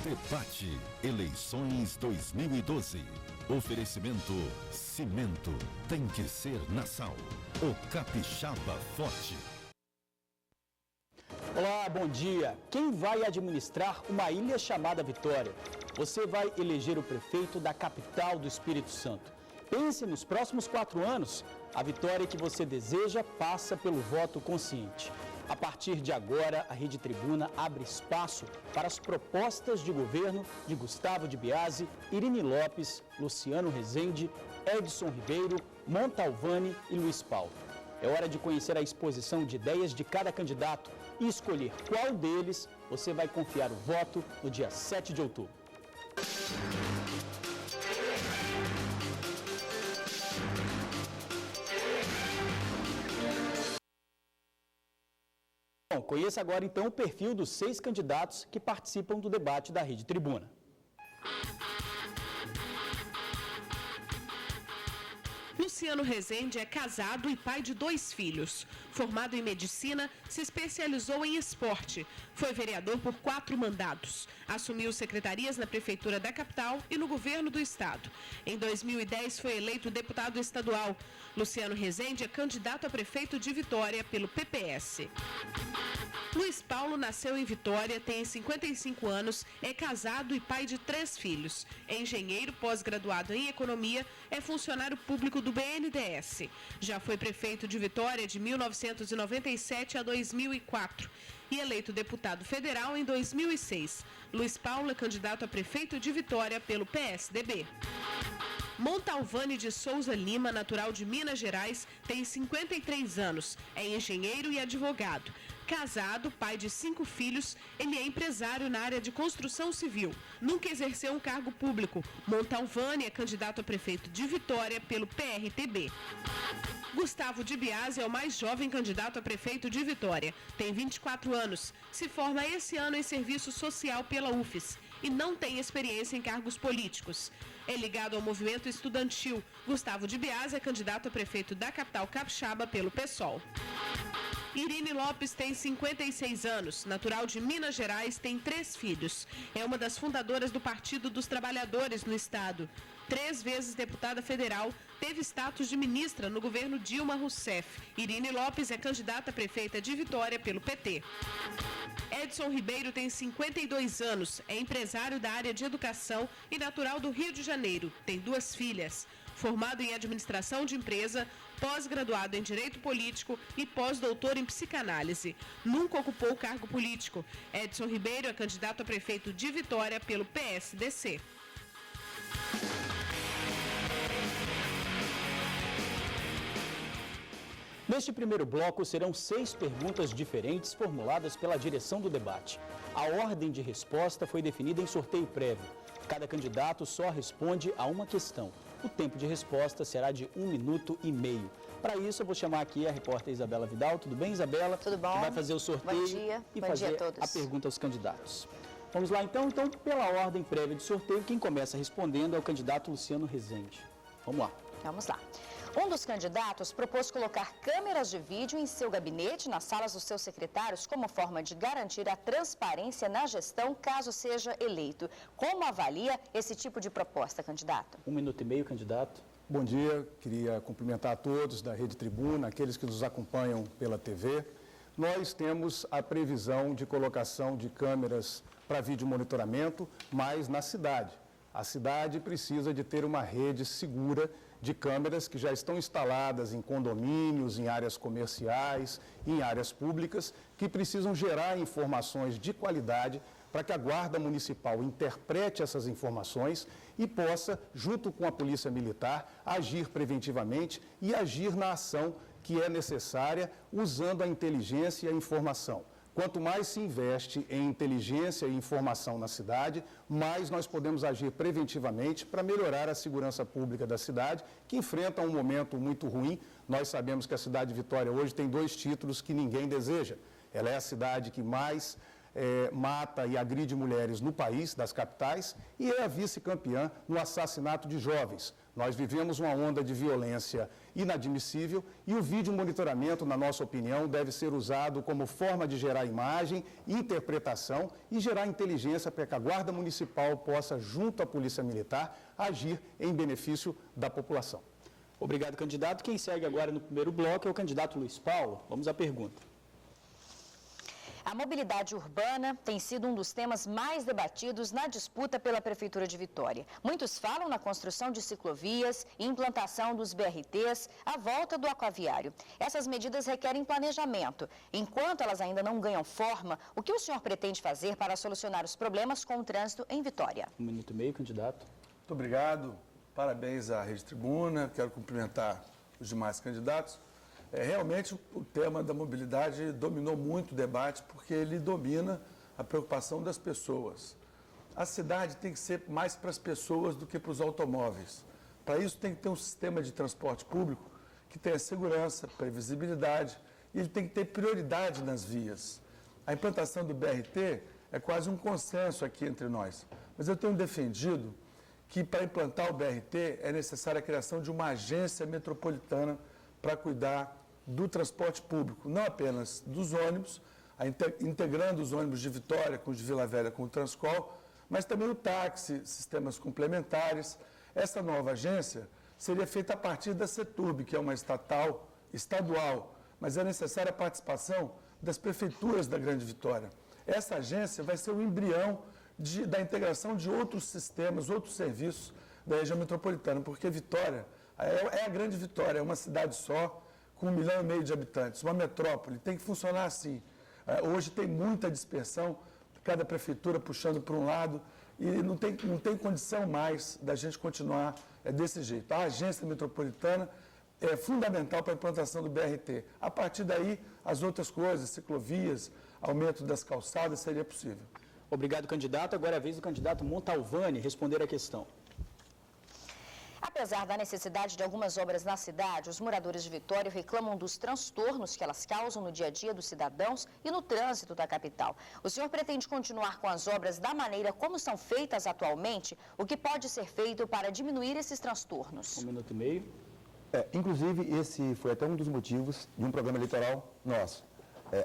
Debate Eleições 2012. Oferecimento Cimento tem que ser na Sal. O Capixaba Forte. Olá, bom dia. Quem vai administrar uma ilha chamada Vitória? Você vai eleger o prefeito da capital do Espírito Santo. Pense nos próximos 4 anos. A vitória que você deseja passa pelo voto consciente. A partir de agora, a Rede Tribuna abre espaço para as propostas de governo de Gustavo de Biase, Irine Lopes, Luciano Rezende, Edson Ribeiro, Montalvani e Luiz Paulo. É hora de conhecer a exposição de ideias de cada candidato e escolher qual deles você vai confiar o voto no dia 7 de outubro. Bom, conheça agora então o perfil dos 6 candidatos que participam do debate da Rede Tribuna. Luciano Rezende é casado e pai de 2 filhos. Formado em medicina, se especializou em esporte. Foi vereador por 4 mandatos. Assumiu secretarias na Prefeitura da capital e no governo do estado. Em 2010 foi eleito deputado estadual. Luciano Rezende é candidato a prefeito de Vitória pelo PPS. Luiz Paulo nasceu em Vitória, tem 55 anos, é casado e pai de 3 filhos. É engenheiro, pós-graduado em economia, é funcionário público do BNDES. Já foi prefeito de Vitória de 1997 a 2004 e eleito deputado federal em 2006. Luiz Paulo é candidato a prefeito de Vitória pelo PSDB. Montalvani de Souza Lima, natural de Minas Gerais, tem 53 anos, é engenheiro e advogado. Casado, pai de 5 filhos, ele é empresário na área de construção civil. Nunca exerceu um cargo público. Montalvani é candidato a prefeito de Vitória pelo PRTB. Gustavo de Biase é o mais jovem candidato a prefeito de Vitória. Tem 24 anos. Se forma esse ano em serviço social pela UFES e não tem experiência em cargos políticos. É ligado ao movimento estudantil. Gustavo de Biase é candidato a prefeito da capital capixaba pelo PSOL. Irine Lopes tem 56 anos, natural de Minas Gerais, tem 3 filhos. É uma das fundadoras do Partido dos Trabalhadores no estado. 3 vezes deputada federal, teve status de ministra no governo Dilma Rousseff. Irine Lopes é candidata a prefeita de Vitória pelo PT. Edson Ribeiro tem 52 anos, é empresário da área de educação e natural do Rio de Janeiro. Tem 2 filhas. Formado em administração de empresa, pós-graduado em direito político e pós-doutor em psicanálise. Nunca ocupou cargo político. Edson Ribeiro é candidato a prefeito de Vitória pelo PSDC. Neste primeiro bloco, serão 6 perguntas diferentes formuladas pela direção do debate. A ordem de resposta foi definida em sorteio prévio. Cada candidato só responde a uma questão. O tempo de resposta será de 1 minuto e meio. Para isso, eu vou chamar aqui a repórter Isabela Vidal. Tudo bem, Isabela? Tudo bom. Que vai fazer o sorteio. Bom dia. E Bom fazer dia a todos. a pergunta aos candidatos. Vamos lá, então. Então, pela ordem prévia de sorteio, quem começa respondendo é o candidato Luciano Rezende. Vamos lá. Vamos lá. Um dos candidatos propôs colocar câmeras de vídeo em seu gabinete, nas salas dos seus secretários, como forma de garantir a transparência na gestão, caso seja eleito. Como avalia esse tipo de proposta, candidato? 1 minuto e meio, candidato. Bom dia, queria cumprimentar a todos da Rede Tribuna, aqueles que nos acompanham pela TV. Nós temos a previsão de colocação de câmeras para vídeo monitoramento, mas na cidade. A cidade precisa de ter uma rede segura de câmeras que já estão instaladas em condomínios, em áreas comerciais, em áreas públicas, que precisam gerar informações de qualidade para que a Guarda Municipal interprete essas informações e possa, junto com a Polícia Militar, agir preventivamente e agir na ação que é necessária usando a inteligência e a informação. Quanto mais se investe em inteligência e informação na cidade, mais nós podemos agir preventivamente para melhorar a segurança pública da cidade, que enfrenta um momento muito ruim. Nós sabemos que a cidade de Vitória hoje tem 2 títulos que ninguém deseja. Ela é a cidade que mais mata e agride mulheres no país, das capitais, e é a vice-campeã no assassinato de jovens. Nós vivemos uma onda de violência inadmissível e o vídeo monitoramento, na nossa opinião, deve ser usado como forma de gerar imagem, interpretação e gerar inteligência para que a Guarda Municipal possa, junto à Polícia Militar, agir em benefício da população. Obrigado, candidato. Quem segue agora no primeiro bloco é o candidato Luiz Paulo. Vamos à pergunta. A mobilidade urbana tem sido um dos temas mais debatidos na disputa pela Prefeitura de Vitória. Muitos falam na construção de ciclovias e implantação dos BRTs à volta do aquaviário. Essas medidas requerem planejamento. Enquanto elas ainda não ganham forma, o que o senhor pretende fazer para solucionar os problemas com o trânsito em Vitória? 1 minuto e meio, candidato. Muito obrigado. Parabéns à Rede Tribuna. Quero cumprimentar os demais candidatos. Realmente o tema da mobilidade dominou muito o debate porque ele domina a preocupação das pessoas. A cidade tem que ser mais para as pessoas do que para os automóveis. Para isso tem que ter um sistema de transporte público que tenha segurança, previsibilidade e ele tem que ter prioridade nas vias. A implantação do BRT é quase um consenso aqui entre nós, mas eu tenho defendido que para implantar o BRT é necessária a criação de uma agência metropolitana para cuidar do transporte público, não apenas dos ônibus, integrando os ônibus de Vitória com os de Vila Velha com o Transcol, mas também o táxi, sistemas complementares. Essa nova agência seria feita a partir da CETURB, que é uma estadual, mas é necessária a participação das prefeituras da Grande Vitória. Essa agência vai ser o embrião da integração de outros sistemas, outros serviços da região metropolitana, porque Vitória é a Grande Vitória, é uma cidade só, com 1,5 milhão de habitantes, uma metrópole, tem que funcionar assim. Hoje tem muita dispersão, cada prefeitura puxando para um lado, e não tem condição mais da gente continuar desse jeito. A agência metropolitana é fundamental para a implantação do BRT. A partir daí, as outras coisas, ciclovias, aumento das calçadas, seria possível. Obrigado, candidato. Agora é a vez do candidato Montalvani responder a questão. Apesar da necessidade de algumas obras na cidade, os moradores de Vitória reclamam dos transtornos que elas causam no dia a dia dos cidadãos e no trânsito da capital. O senhor pretende continuar com as obras da maneira como são feitas atualmente? O que pode ser feito para diminuir esses transtornos? 1 minuto e meio. Inclusive, esse foi até um dos motivos de um programa eleitoral nosso.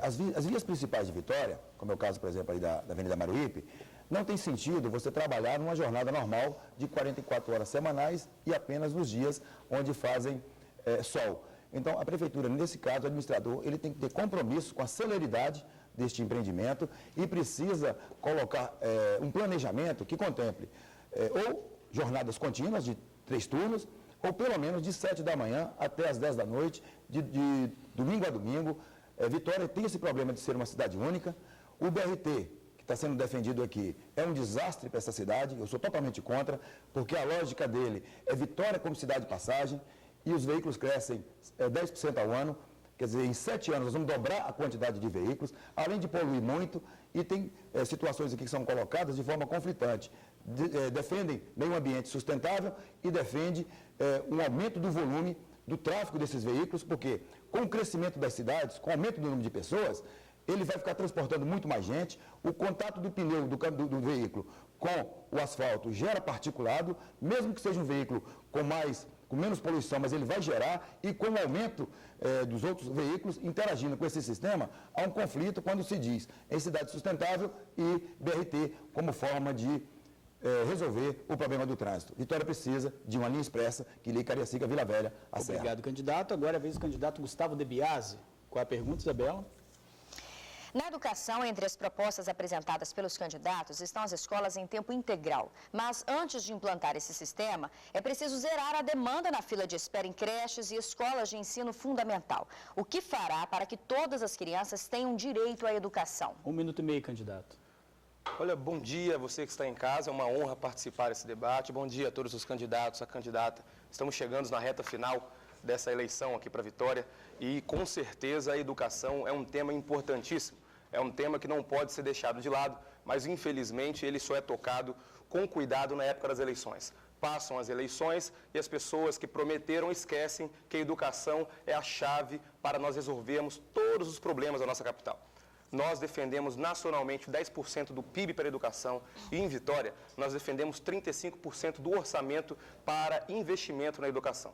As vias principais de Vitória, como é o caso, por exemplo, aí da Avenida Maruípe, não tem sentido você trabalhar numa jornada normal de 44 horas semanais e apenas nos dias onde fazem sol. Então, a Prefeitura, nesse caso, o administrador, ele tem que ter compromisso com a celeridade deste empreendimento e precisa colocar um planejamento que contemple ou jornadas contínuas de 3 turnos, ou pelo menos de 7 da manhã até as 10 da noite, de domingo a domingo. Vitória tem esse problema de ser uma cidade única. O BRT, que está sendo defendido aqui, é um desastre para essa cidade, eu sou totalmente contra, porque a lógica dele é Vitória como cidade de passagem, e os veículos crescem 10% ao ano, quer dizer, em 7 anos nós vamos dobrar a quantidade de veículos, além de poluir muito, e tem situações aqui que são colocadas de forma conflitante. Defendem meio ambiente sustentável e defende um aumento do volume do tráfego desses veículos, porque com o crescimento das cidades, com o aumento do número de pessoas, ele vai ficar transportando muito mais gente, o contato do pneu do veículo com o asfalto gera particulado, mesmo que seja um veículo com menos poluição, mas ele vai gerar, e com o aumento dos outros veículos interagindo com esse sistema, há um conflito quando se diz em cidade sustentável e BRT como forma de resolver o problema do trânsito. Vitória precisa de uma linha expressa que liga Cariacica, Vila Velha, a Serra. Obrigado, candidato. Agora é a vez do candidato Gustavo De Biasi. Qual é a pergunta, Isabela? Na educação, entre as propostas apresentadas pelos candidatos estão as escolas em tempo integral. Mas antes de implantar esse sistema, é preciso zerar a demanda na fila de espera em creches e escolas de ensino fundamental. O que fará para que todas as crianças tenham direito à educação? 1 minuto e meio, candidato. Olha, bom dia a você que está em casa, é uma honra participar desse debate. Bom dia a todos os candidatos, a candidata. Estamos chegando na reta final dessa eleição aqui para Vitória e, com certeza, a educação é um tema importantíssimo. É um tema que não pode ser deixado de lado, mas, infelizmente, ele só é tocado com cuidado na época das eleições. Passam as eleições e as pessoas que prometeram esquecem que a educação é a chave para nós resolvermos todos os problemas da nossa capital. nós defendemos nacionalmente 10% do PIB para a educação e em Vitória nós defendemos 35% do orçamento para investimento na educação.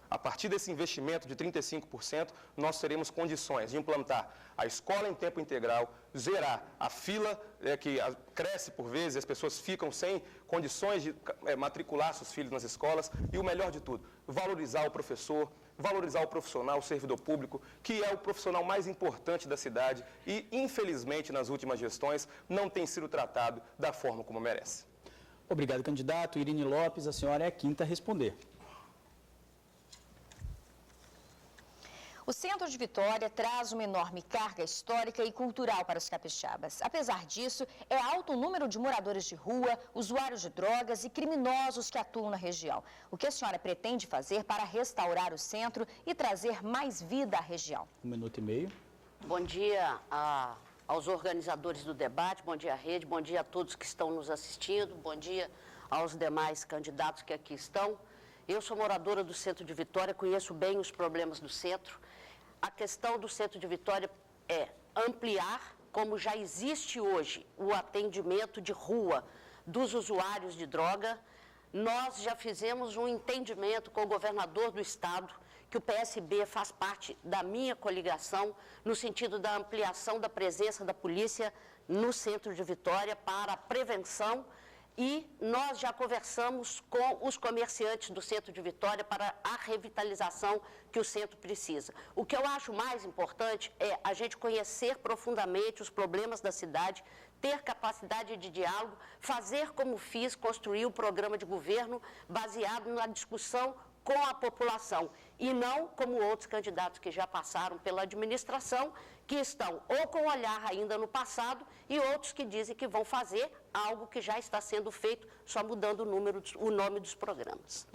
A partir desse investimento de 35%, nós teremos condições de implantar a escola em tempo integral, zerar a fila que cresce por vezes, as pessoas ficam sem condições de matricular seus filhos nas escolas e o melhor de tudo, valorizar o professor, valorizar o profissional, o servidor público, que é o profissional mais importante da cidade e, infelizmente, nas últimas gestões, não tem sido tratado da forma como merece. Obrigado, candidato. Irine Lopes, a senhora é a quinta a responder. O centro de Vitória traz uma enorme carga histórica e cultural para os capixabas. Apesar disso, é alto o número de moradores de rua, usuários de drogas e criminosos que atuam na região. O que a senhora pretende fazer para restaurar o centro e trazer mais vida à região? 1 minuto e meio. Bom dia aos organizadores do debate, bom dia à rede, bom dia a todos que estão nos assistindo, bom dia aos demais candidatos que aqui estão. Eu sou moradora do centro de Vitória, conheço bem os problemas do centro. A questão do centro de Vitória é ampliar, como já existe hoje, o atendimento de rua dos usuários de droga. Nós já fizemos um entendimento com o governador do estado, que o PSB faz parte da minha coligação, no sentido da ampliação da presença da polícia no centro de Vitória para a prevenção. E nós já conversamos com os comerciantes do centro de Vitória para a revitalização que o centro precisa. O que eu acho mais importante é a gente conhecer profundamente os problemas da cidade, ter capacidade de diálogo, fazer como fiz, construir o programa de governo baseado na discussão com a população e não como outros candidatos que já passaram pela administração, que estão ou com olhar ainda no passado e outros que dizem que vão fazer algo que já está sendo feito, só mudando o nome dos programas.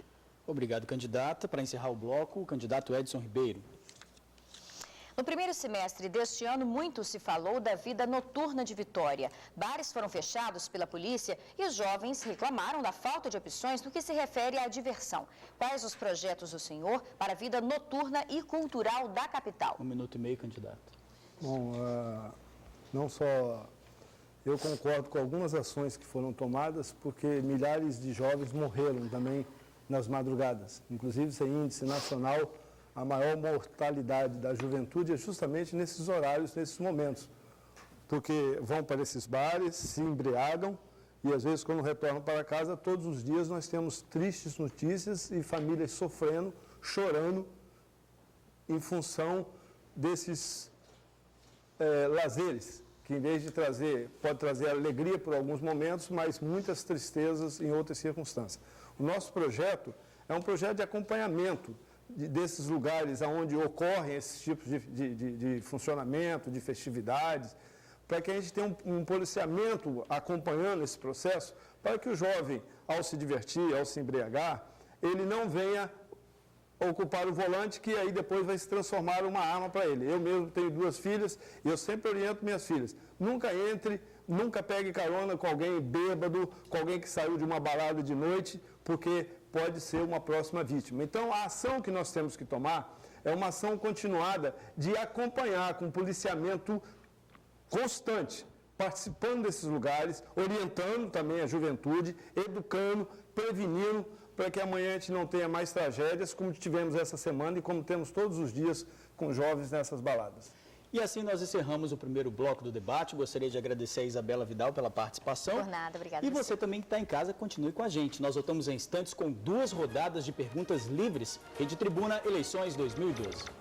Obrigado, candidata. Para encerrar o bloco, o candidato Edson Ribeiro. No primeiro semestre deste ano, muito se falou da vida noturna de Vitória. Bares foram fechados pela polícia e os jovens reclamaram da falta de opções no que se refere à diversão. Quais os projetos do senhor para a vida noturna e cultural da capital? 1 minuto e meio, candidato. Bom, não só eu concordo com algumas ações que foram tomadas, porque milhares de jovens morreram também nas madrugadas. Inclusive, sem índice nacional, a maior mortalidade da juventude é justamente nesses horários, nesses momentos. Porque vão para esses bares, se embriagam e, às vezes, quando retornam para casa, todos os dias nós temos tristes notícias e famílias sofrendo, chorando, em função desses lazeres, que em vez de pode trazer alegria por alguns momentos, mas muitas tristezas em outras circunstâncias. O nosso projeto é um projeto de acompanhamento desses lugares onde ocorrem esses tipos de funcionamento, de festividades, para que a gente tenha um policiamento acompanhando esse processo, para que o jovem, ao se divertir, ao se embriagar, ele não venha ocupar o volante, que aí depois vai se transformar uma arma para ele. Eu mesmo tenho 2 filhas e eu sempre oriento minhas filhas. Nunca entre, nunca pegue carona com alguém bêbado, com alguém que saiu de uma balada de noite, porque pode ser uma próxima vítima. Então, a ação que nós temos que tomar é uma ação continuada de acompanhar com policiamento constante, participando desses lugares, orientando também a juventude, educando, prevenindo, para que amanhã a gente não tenha mais tragédias, como tivemos essa semana e como temos todos os dias com jovens nessas baladas. E assim nós encerramos o primeiro bloco do debate. Gostaria de agradecer a Isabela Vidal pela participação. Por nada, obrigada. E você também que está em casa, continue com a gente. Nós voltamos em instantes com 2 rodadas de perguntas livres. Rede Tribuna, eleições 2012.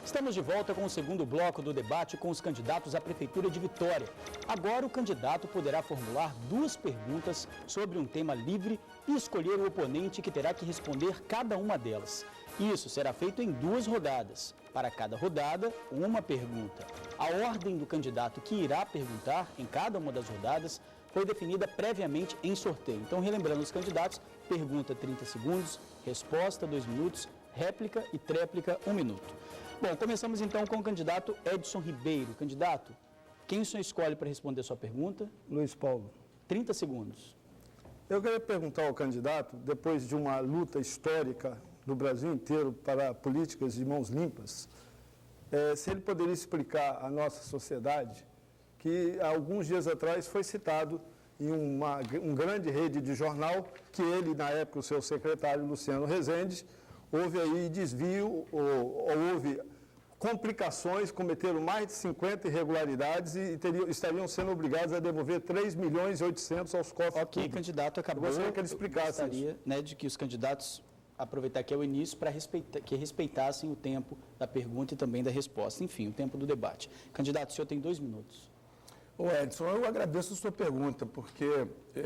Estamos de volta com o segundo bloco do debate com os candidatos à Prefeitura de Vitória. Agora o candidato poderá formular 2 perguntas sobre um tema livre e escolher o oponente que terá que responder cada uma delas. Isso será feito em 2 rodadas. Para cada rodada, uma pergunta. A ordem do candidato que irá perguntar em cada uma das rodadas foi definida previamente em sorteio. Então, relembrando os candidatos, pergunta 30 segundos, resposta 2 minutos, réplica e tréplica 1 minuto. Bom, começamos então com o candidato Edson Ribeiro. Candidato, quem o senhor escolhe para responder a sua pergunta? Luiz Paulo. 30 segundos. Eu queria perguntar ao candidato, depois de uma luta histórica do Brasil inteiro para políticas de mãos limpas, se ele poderia explicar à nossa sociedade que, alguns dias atrás, foi citado em uma grande rede de jornal que ele, na época, o seu secretário, Luciano Rezende, houve aí desvio, ou houve complicações, cometeram mais de 50 irregularidades e estariam sendo obrigados a devolver 3.800.000 aos cofres Ok, públicos. candidato, acabou. Eu gostaria que ele explicasse gostaria, né, de que os candidatos, aproveitar que é o início, para que respeitassem o tempo da pergunta e também da resposta. Enfim, o tempo do debate. Candidato, o senhor tem 2 minutos. Ô Edson, eu agradeço a sua pergunta, porque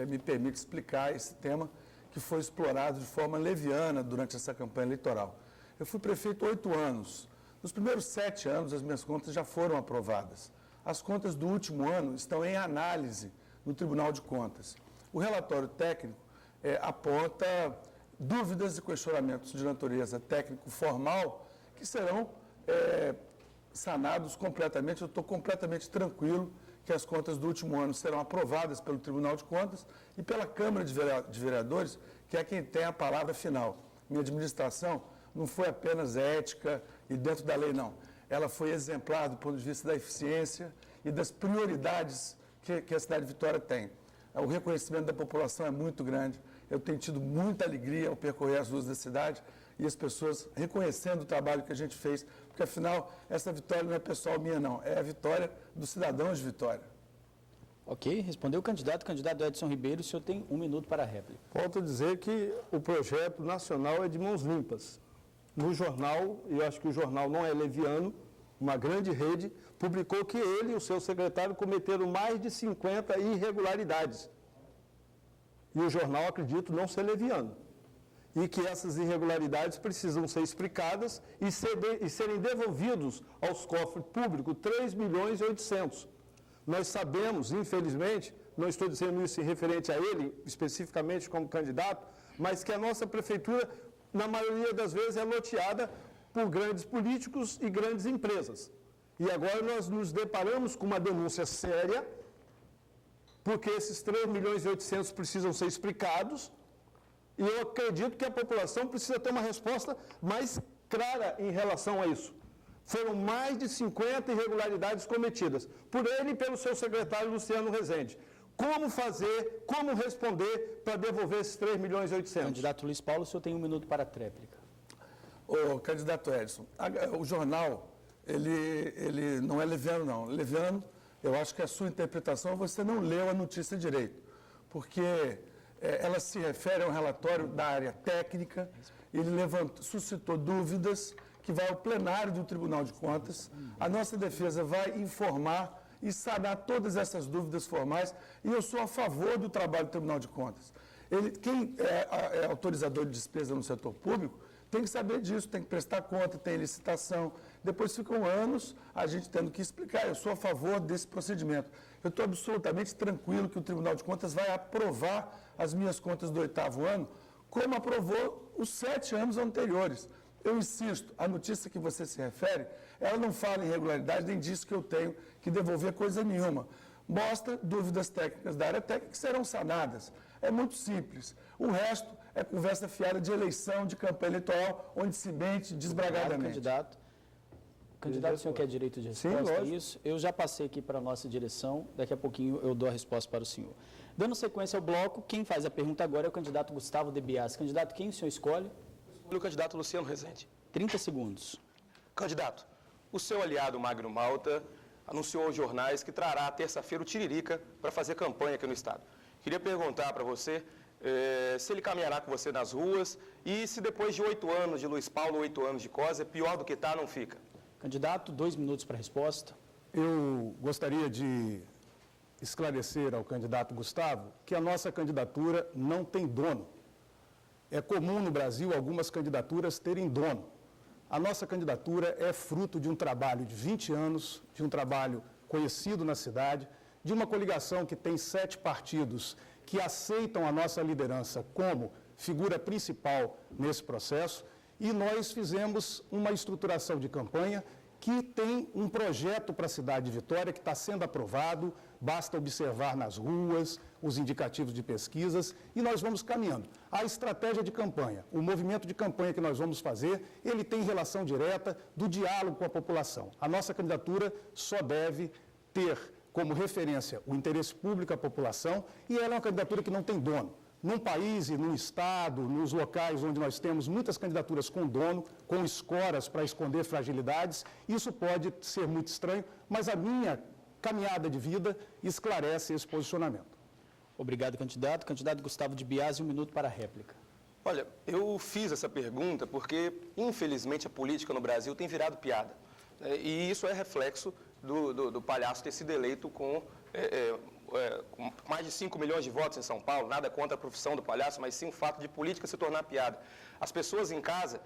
me permite explicar esse tema que foi explorado de forma leviana durante essa campanha eleitoral. Eu fui prefeito 8 anos. Nos primeiros 7 anos, as minhas contas já foram aprovadas. As contas do último ano estão em análise no Tribunal de Contas. O relatório técnico aponta dúvidas e questionamentos de natureza técnico-formal que serão sanados completamente. Eu estou completamente tranquilo que as contas do último ano serão aprovadas pelo Tribunal de Contas e pela Câmara de Vereadores, que é quem tem a palavra final. Minha administração não foi apenas ética e dentro da lei, não. Ela foi exemplar do ponto de vista da eficiência e das prioridades que a cidade de Vitória tem. O reconhecimento da população é muito grande. Eu tenho tido muita alegria ao percorrer as ruas da cidade e as pessoas reconhecendo o trabalho que a gente fez, porque, afinal, essa vitória não é pessoal minha, não. É a vitória dos cidadãos de Vitória. Ok, respondeu o candidato. Candidato Edson Ribeiro, o senhor tem 1 minuto para a réplica. Volto a dizer que o projeto nacional é de mãos limpas. No jornal, e eu acho que o jornal não é leviano, uma grande rede, publicou que ele e o seu secretário cometeram mais de 50 irregularidades. E o jornal, acredito, não ser leviano. E que essas irregularidades precisam ser explicadas e serem devolvidos aos cofres públicos 3.800.000. Nós sabemos, infelizmente, não estou dizendo isso em referente a ele, especificamente como candidato, mas que a nossa prefeitura, na maioria das vezes, é loteada por grandes políticos e grandes empresas. E agora nós nos deparamos com uma denúncia séria, porque esses 3.800.000 precisam ser explicados, e eu acredito que a população precisa ter uma resposta mais clara em relação a isso. Foram mais de 50 irregularidades cometidas por ele e pelo seu secretário Luciano Rezende. Como fazer, como responder para devolver esses 3.800.000? Candidato Luiz Paulo, o senhor tem 1 minuto para a tréplica. Ô, candidato Edson, o jornal, ele não é leviano, não. Leviano, eu acho que a sua interpretação, você não leu a notícia direito, porque ela se refere a um relatório da área técnica, ele suscitou dúvidas que vai ao plenário do Tribunal de Contas. A nossa defesa vai informar e sanar todas essas dúvidas formais, e eu sou a favor do trabalho do Tribunal de Contas. Quem é autorizador de despesa no setor público tem que saber disso, tem que prestar conta, tem licitação. Depois ficam anos a gente tendo que explicar. Eu sou a favor desse procedimento. Eu estou absolutamente tranquilo que o Tribunal de Contas vai aprovar as minhas contas do 8º ano, como aprovou os 7 anos anteriores. Eu insisto, a notícia que você se refere, ela não fala em irregularidade, nem diz que eu tenho que devolver coisa nenhuma. Mostra dúvidas técnicas da área técnica que serão sanadas. É muito simples. O resto é conversa fiada de eleição, de campanha eleitoral, onde se mente desbragadamente. Candidato, o senhor quer direito de resposta? Sim, lógico. Isso. Eu já passei aqui para a nossa direção, daqui a pouquinho eu dou a resposta para o senhor. Dando sequência ao bloco, quem faz a pergunta agora é o candidato Gustavo De Biasi. Candidato, quem o senhor escolhe? O candidato Luciano Rezende. 30 segundos. Candidato, o seu aliado Magno Malta anunciou aos jornais que trará terça-feira o Tiririca para fazer campanha aqui no estado. Queria perguntar para você se ele caminhará com você nas ruas e se depois de 8 anos de Luiz Paulo, 8 anos de Cosa, pior do que está, não fica. Candidato, 2 minutos para a resposta. Eu gostaria de esclarecer ao candidato Gustavo que a nossa candidatura não tem dono. É comum no Brasil algumas candidaturas terem dono. A nossa candidatura é fruto de um trabalho de 20 anos, de um trabalho conhecido na cidade, de uma coligação que tem 7 partidos que aceitam a nossa liderança como figura principal nesse processo, e nós fizemos uma estruturação de campanha que tem um projeto para a cidade de Vitória que está sendo aprovado basta observar nas ruas os indicativos de pesquisas e nós vamos caminhando. A estratégia de campanha, o movimento de campanha que nós vamos fazer, ele tem relação direta do diálogo com a população. A nossa candidatura só deve ter como referência o interesse público à população e ela é uma candidatura que não tem dono. Num país e num estado, nos locais onde nós temos muitas candidaturas com dono, com escoras para esconder fragilidades, isso pode ser muito estranho, mas a minha caminhada de vida esclarece esse posicionamento. Obrigado, candidato. Candidato Gustavo de Biasi, 1 minuto para a réplica. Olha, eu fiz essa pergunta porque, infelizmente, a política no Brasil tem virado piada. E isso é reflexo do palhaço ter sido eleito com mais de 5 milhões de votos em São Paulo, nada contra a profissão do palhaço, mas sim o fato de política se tornar piada. As pessoas em casa,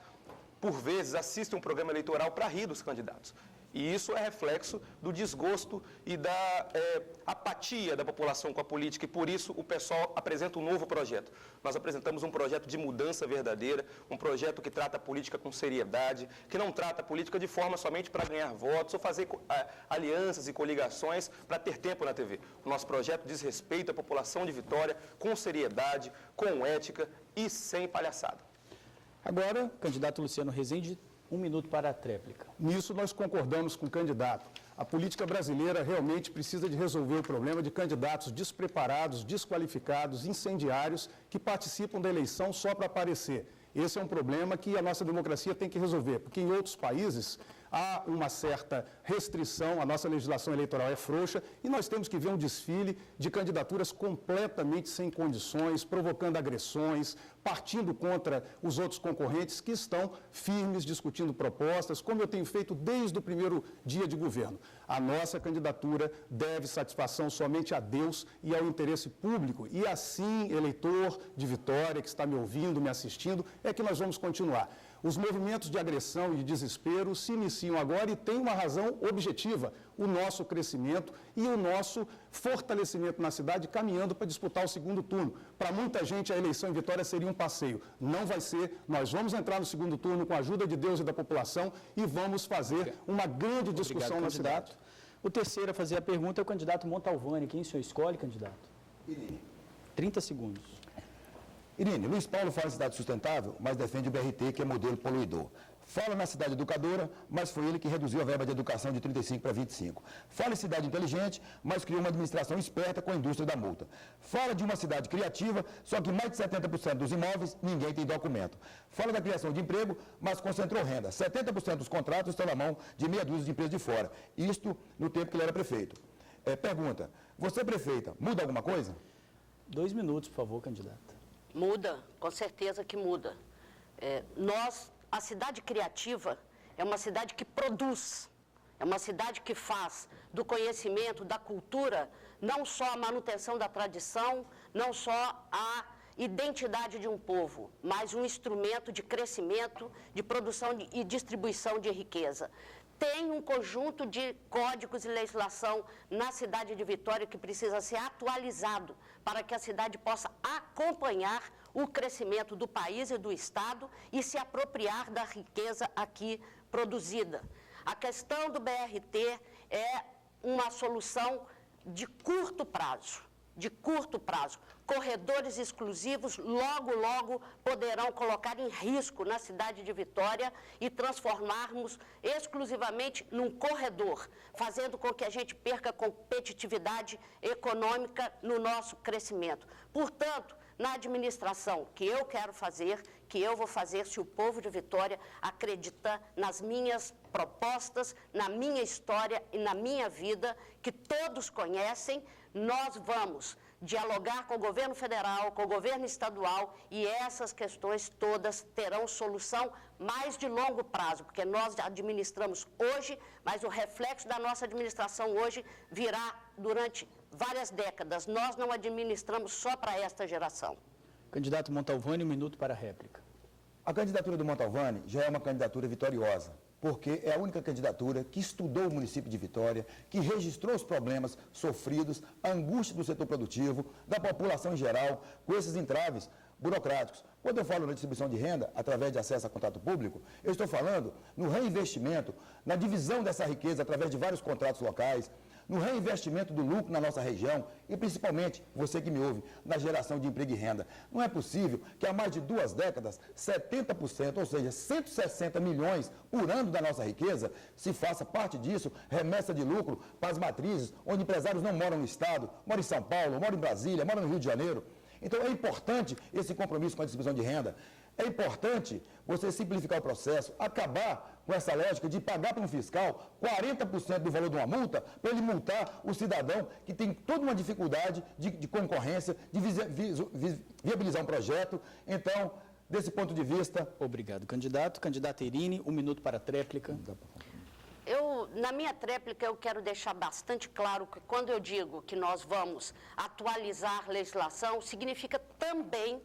por vezes, assistem um programa eleitoral para rir dos candidatos. E isso é reflexo do desgosto e da apatia da população com a política, e por isso o PSOL apresenta um novo projeto. Nós apresentamos um projeto de mudança verdadeira, um projeto que trata a política com seriedade, que não trata a política de forma somente para ganhar votos ou fazer alianças e coligações para ter tempo na TV. O nosso projeto diz respeito à população de Vitória, com seriedade, com ética e sem palhaçada. Agora, candidato Luciano Rezende, 1 minuto para a réplica. Nisso nós concordamos com o candidato. A política brasileira realmente precisa de resolver o problema de candidatos despreparados, desqualificados, incendiários, que participam da eleição só para aparecer. Esse é um problema que a nossa democracia tem que resolver, porque em outros países há uma certa restrição, a nossa legislação eleitoral é frouxa e nós temos que ver um desfile de candidaturas completamente sem condições, provocando agressões, partindo contra os outros concorrentes que estão firmes, discutindo propostas, como eu tenho feito desde o primeiro dia de governo. A nossa candidatura deve satisfação somente a Deus e ao interesse público. E assim, eleitor de Vitória, que está me ouvindo, me assistindo, é que nós vamos continuar. Os movimentos de agressão e de desespero se iniciam agora e tem uma razão objetiva, o nosso crescimento e o nosso fortalecimento na cidade caminhando para disputar o segundo turno. Para muita gente, a eleição em Vitória seria um passeio. Não vai ser. Nós vamos entrar no segundo turno com a ajuda de Deus e da população e vamos fazer uma grande discussão na cidade. O terceiro a fazer a pergunta é o candidato Montalvani. Quem o senhor escolhe, candidato? Irine. 30 segundos. Irine, Luiz Paulo fala em cidade sustentável, mas defende o BRT, que é modelo poluidor. Fala na cidade educadora, mas foi ele que reduziu a verba de educação de 35 para 25. Fala em cidade inteligente, mas criou uma administração esperta com a indústria da multa. Fala de uma cidade criativa, só que mais de 70% dos imóveis ninguém tem documento. Fala da criação de emprego, mas concentrou renda. 70% dos contratos estão na mão de meia dúzia de empresas de fora. Isto no tempo que ele era prefeito. Pergunta, você prefeita, muda alguma coisa? 2 minutos, por favor, candidato. Muda, com certeza que muda. A cidade criativa é uma cidade que produz, é uma cidade que faz do conhecimento, da cultura, não só a manutenção da tradição, não só a identidade de um povo, mas um instrumento de crescimento, de produção e distribuição de riqueza. Tem um conjunto de códigos e legislação na cidade de Vitória que precisa ser atualizado para que a cidade possa acompanhar o crescimento do país e do Estado e se apropriar da riqueza aqui produzida. A questão do BRT é uma solução de curto prazo. Corredores exclusivos logo poderão colocar em risco na cidade de Vitória e transformarmos exclusivamente num corredor, fazendo com que a gente perca competitividade econômica no nosso crescimento. Portanto, na administração que eu quero fazer, que eu vou fazer se o povo de Vitória acredita nas minhas propostas, na minha história e na minha vida, que todos conhecem, nós vamos dialogar com o governo federal, com o governo estadual e essas questões todas terão solução mais de longo prazo, porque nós administramos hoje, mas o reflexo da nossa administração hoje virá durante várias décadas. Nós não administramos só para esta geração. Candidato Montalvani, 1 minuto para a réplica. A candidatura do Montalvani já é uma candidatura vitoriosa, porque é a única candidatura que estudou o município de Vitória, que registrou os problemas sofridos, a angústia do setor produtivo, da população em geral, com esses entraves burocráticos. Quando eu falo na distribuição de renda, através de acesso a contrato público, eu estou falando no reinvestimento, na divisão dessa riqueza através de vários contratos locais, no reinvestimento do lucro na nossa região e, principalmente, você que me ouve, na geração de emprego e renda. Não é possível que há mais de 2 décadas, 70%, ou seja, 160 milhões por ano da nossa riqueza, se faça parte disso, remessa de lucro para as matrizes, onde empresários não moram no Estado, moram em São Paulo, moram em Brasília, moram no Rio de Janeiro. Então, é importante esse compromisso com a distribuição de renda. É importante você simplificar o processo, acabar com essa lógica de pagar para um fiscal 40% do valor de uma multa para ele multar o cidadão que tem toda uma dificuldade de concorrência, de viabilizar um projeto. Então, desse ponto de vista... Obrigado, candidato. Candidata Irine, 1 minuto para a tréplica. Na minha tréplica, eu quero deixar bastante claro que quando eu digo que nós vamos atualizar a legislação, significa também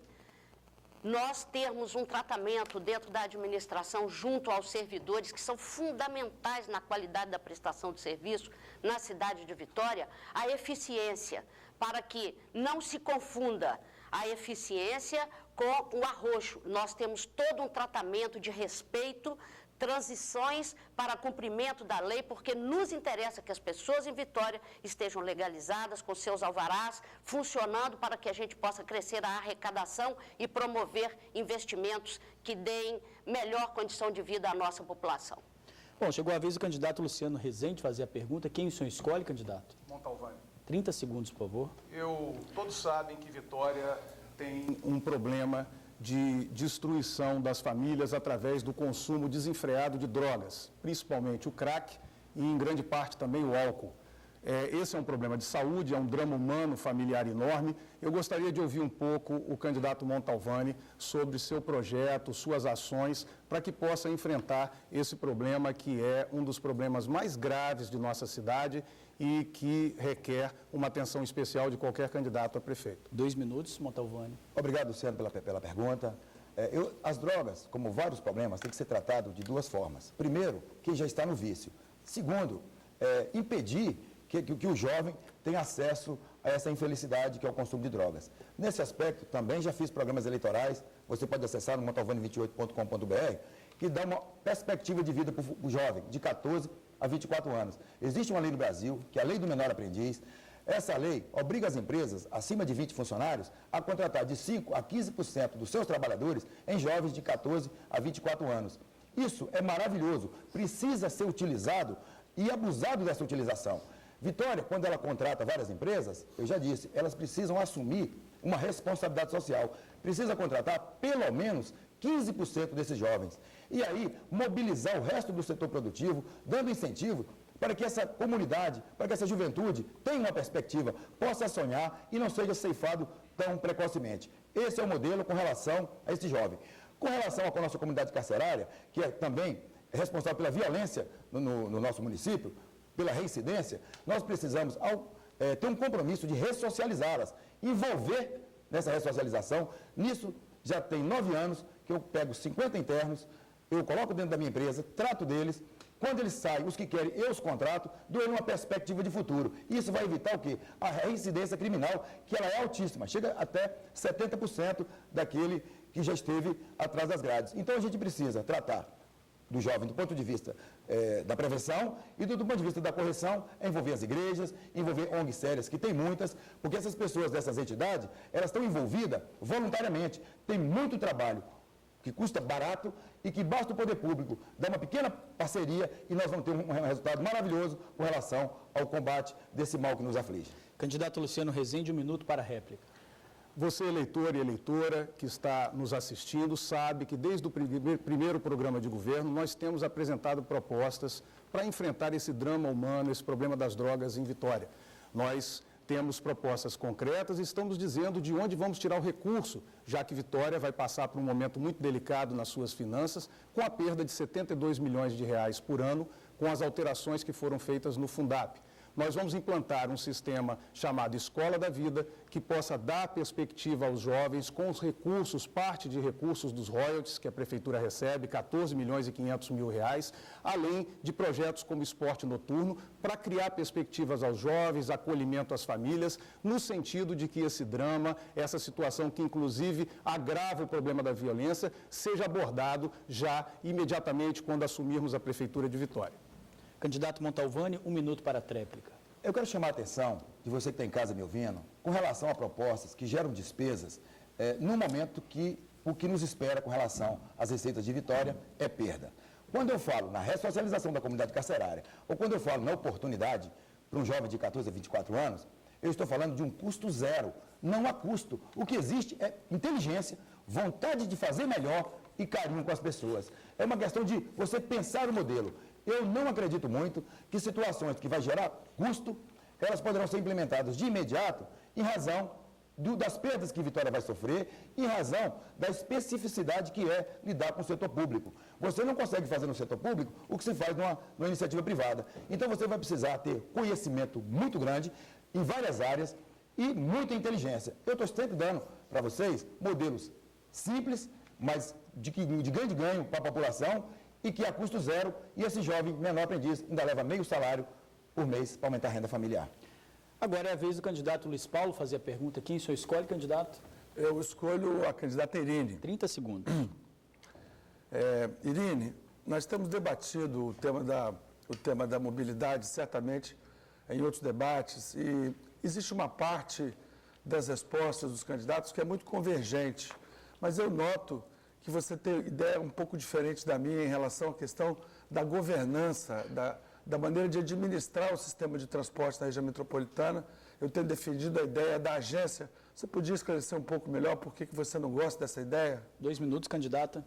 nós termos um tratamento dentro da administração junto aos servidores que são fundamentais na qualidade da prestação de serviço na cidade de Vitória, a eficiência, para que não se confunda a eficiência com o arroxo. Nós temos todo um tratamento de respeito, transições para cumprimento da lei, porque nos interessa que as pessoas em Vitória estejam legalizadas, com seus alvarás, funcionando para que a gente possa crescer a arrecadação e promover investimentos que deem melhor condição de vida à nossa população. Bom, chegou a vez do candidato Luciano Rezende fazer a pergunta. Quem o senhor escolhe, candidato? Montalvani. 30 segundos, por favor. Todos sabem que Vitória tem um problema de destruição das famílias através do consumo desenfreado de drogas, principalmente o crack e, em grande parte, também o álcool. Esse é um problema de saúde, é um drama humano familiar enorme. Eu gostaria de ouvir um pouco o candidato Montalvani sobre seu projeto, suas ações, para que possa enfrentar esse problema que é um dos problemas mais graves de nossa cidade e que requer uma atenção especial de qualquer candidato a prefeito. 2 minutos, Montalvani. Obrigado, Luciano, pela pergunta. As drogas, como vários problemas, têm que ser tratados de 2 formas. Primeiro, quem já está no vício. Segundo, impedir que o jovem tenha acesso a essa infelicidade que é o consumo de drogas. Nesse aspecto, também já fiz programas eleitorais, você pode acessar no montalvani28.com.br, que dá uma perspectiva de vida para o jovem, de 14 a 24 anos. Existe uma lei no Brasil, que é a Lei do Menor Aprendiz. Essa lei obriga as empresas, acima de 20 funcionários, a contratar de 5% a 15% dos seus trabalhadores em jovens de 14 a 24 anos. Isso é maravilhoso, precisa ser utilizado e abusado dessa utilização. Vitória, quando ela contrata várias empresas, eu já disse, elas precisam assumir uma responsabilidade social. Precisa contratar pelo menos 15% desses jovens. E aí, mobilizar o resto do setor produtivo, dando incentivo para que essa comunidade, para que essa juventude tenha uma perspectiva, possa sonhar e não seja ceifado tão precocemente. Esse é o modelo com relação a esse jovem. Com relação à nossa comunidade carcerária, que é também responsável pela violência no nosso município, pela reincidência, nós precisamos ter um compromisso de ressocializá-las, envolver nessa ressocialização. Nisso, já tem 9 anos que eu pego 50 internos, eu coloco dentro da minha empresa, trato deles, quando eles saem, os que querem, eu os contrato, dou uma perspectiva de futuro. Isso vai evitar o quê? A reincidência criminal, que ela é altíssima, chega até 70% daquele que já esteve atrás das grades. Então, a gente precisa tratar do jovem do ponto de vista da prevenção e do ponto de vista da correção, envolver as igrejas, envolver ONGs sérias, que tem muitas, porque essas pessoas dessas entidades, elas estão envolvidas voluntariamente. Tem muito trabalho que custa barato e que basta o poder público dar uma pequena parceria e nós vamos ter um resultado maravilhoso com relação ao combate desse mal que nos aflige. Candidato Luciano Rezende, 1 minuto para a réplica. Você, eleitor e eleitora que está nos assistindo, sabe que desde o primeiro programa de governo nós temos apresentado propostas para enfrentar esse drama humano, esse problema das drogas em Vitória. Nós temos propostas concretas e estamos dizendo de onde vamos tirar o recurso, já que Vitória vai passar por um momento muito delicado nas suas finanças, com a perda de 72 milhões de reais por ano, com as alterações que foram feitas no Fundap. Nós vamos implantar um sistema chamado Escola da Vida, que possa dar perspectiva aos jovens com os recursos, parte de recursos dos royalties que a Prefeitura recebe, 14 milhões e 500 mil reais, além de projetos como esporte noturno, para criar perspectivas aos jovens, acolhimento às famílias, no sentido de que esse drama, essa situação que inclusive agrava o problema da violência, seja abordado já imediatamente quando assumirmos a Prefeitura de Vitória. Candidato Montalvani, 1 minuto para a tréplica. Eu quero chamar a atenção de você que está em casa me ouvindo, com relação a propostas que geram despesas, no momento que o que nos espera com relação às receitas de Vitória é perda. Quando eu falo na ressocialização da comunidade carcerária, ou quando eu falo na oportunidade para um jovem de 14 a 24 anos, eu estou falando de um custo zero, não há custo. O que existe é inteligência, vontade de fazer melhor e carinho com as pessoas. É uma questão de você pensar o modelo. Eu não acredito muito que situações que vai gerar custo, elas poderão ser implementadas de imediato em razão das perdas que Vitória vai sofrer, em razão da especificidade que é lidar com o setor público. Você não consegue fazer no setor público o que se faz numa iniciativa privada. Então você vai precisar ter conhecimento muito grande em várias áreas e muita inteligência. Eu estou sempre dando para vocês modelos simples, mas de grande ganho para a população e que a custo zero, e esse jovem menor aprendiz ainda leva meio salário por mês para aumentar a renda familiar. Agora é a vez do candidato Luiz Paulo fazer a pergunta. Quem o senhor escolhe, candidato? Eu escolho a candidata Irine. 30 segundos. Irine, nós temos debatido o tema da mobilidade, certamente, em outros debates, e existe uma parte das respostas dos candidatos que é muito convergente, mas eu noto que você tem ideia um pouco diferente da minha em relação à questão da governança, da maneira de administrar o sistema de transporte da região metropolitana. Eu tenho defendido a ideia da agência. Você podia esclarecer um pouco melhor por que você não gosta dessa ideia? 2 minutos, candidata.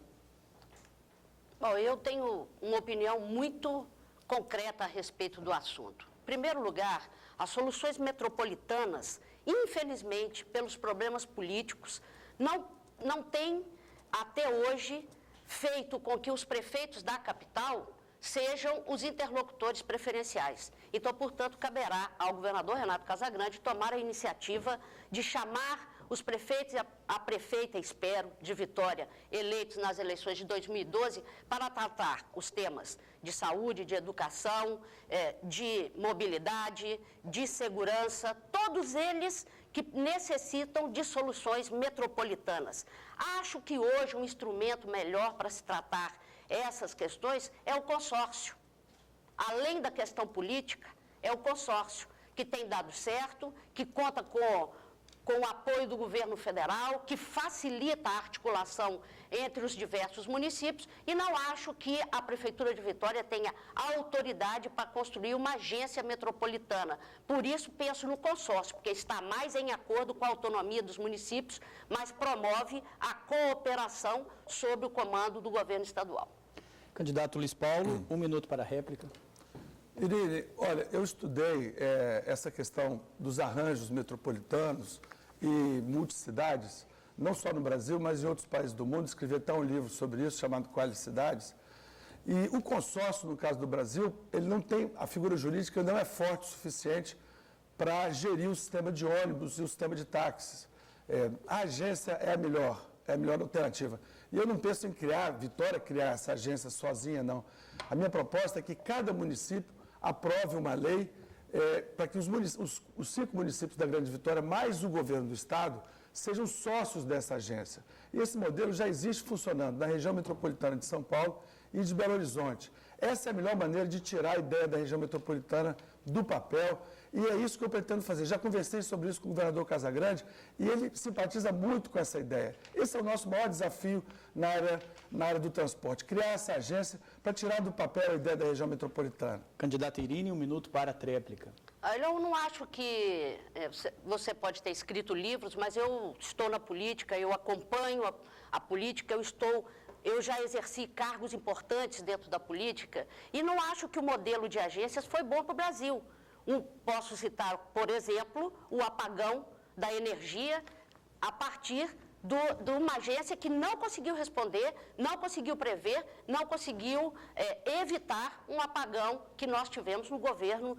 Bom, eu tenho uma opinião muito concreta a respeito do assunto. Em primeiro lugar, as soluções metropolitanas, infelizmente, pelos problemas políticos, não têm, até hoje, feito com que os prefeitos da capital sejam os interlocutores preferenciais. Então, portanto, caberá ao governador Renato Casagrande tomar a iniciativa de chamar os prefeitos e a prefeita, espero, de Vitória, eleitos nas eleições de 2012, para tratar os temas de saúde, de educação, de mobilidade, de segurança, todos eles que necessitam de soluções metropolitanas. Acho que hoje um instrumento melhor para se tratar essas questões é o consórcio. Além da questão política, é o consórcio, que tem dado certo, que conta com o apoio do governo federal, que facilita a articulação entre os diversos municípios, e não acho que a Prefeitura de Vitória tenha autoridade para construir uma agência metropolitana. Por isso, penso no consórcio, porque está mais em acordo com a autonomia dos municípios, mas promove a cooperação sob o comando do governo estadual. Candidato Luiz Paulo, 1 minuto para a réplica. Irine, olha, eu estudei essa questão dos arranjos metropolitanos e multicidades, não só no Brasil, mas em outros países do mundo. Escrevi até um livro sobre isso, chamado Qualicidades. E o consórcio, no caso do Brasil, ele não tem, a figura jurídica não é forte o suficiente para gerir o sistema de ônibus e o sistema de táxis. A agência é a melhor alternativa. E eu não penso em Vitória criar essa agência sozinha, não. A minha proposta é que cada município aprove uma lei para que os 5 municípios da Grande Vitória, mais o governo do Estado, sejam sócios dessa agência. E esse modelo já existe funcionando na região metropolitana de São Paulo e de Belo Horizonte. Essa é a melhor maneira de tirar a ideia da região metropolitana do papel, e é isso que eu pretendo fazer. Já conversei sobre isso com o governador Casagrande e ele simpatiza muito com essa ideia. Esse é o nosso maior desafio na área do transporte, criar essa agência para tirar do papel a ideia da região metropolitana. Candidata Irine, 1 minuto para a tréplica. Eu não acho que você pode ter escrito livros, mas eu estou na política, eu acompanho a política, eu já exerci cargos importantes dentro da política e não acho que o modelo de agências foi bom para o Brasil. Posso citar, por exemplo, o apagão da energia a partir de uma agência que não conseguiu responder, não conseguiu prever, não conseguiu evitar um apagão que nós tivemos no governo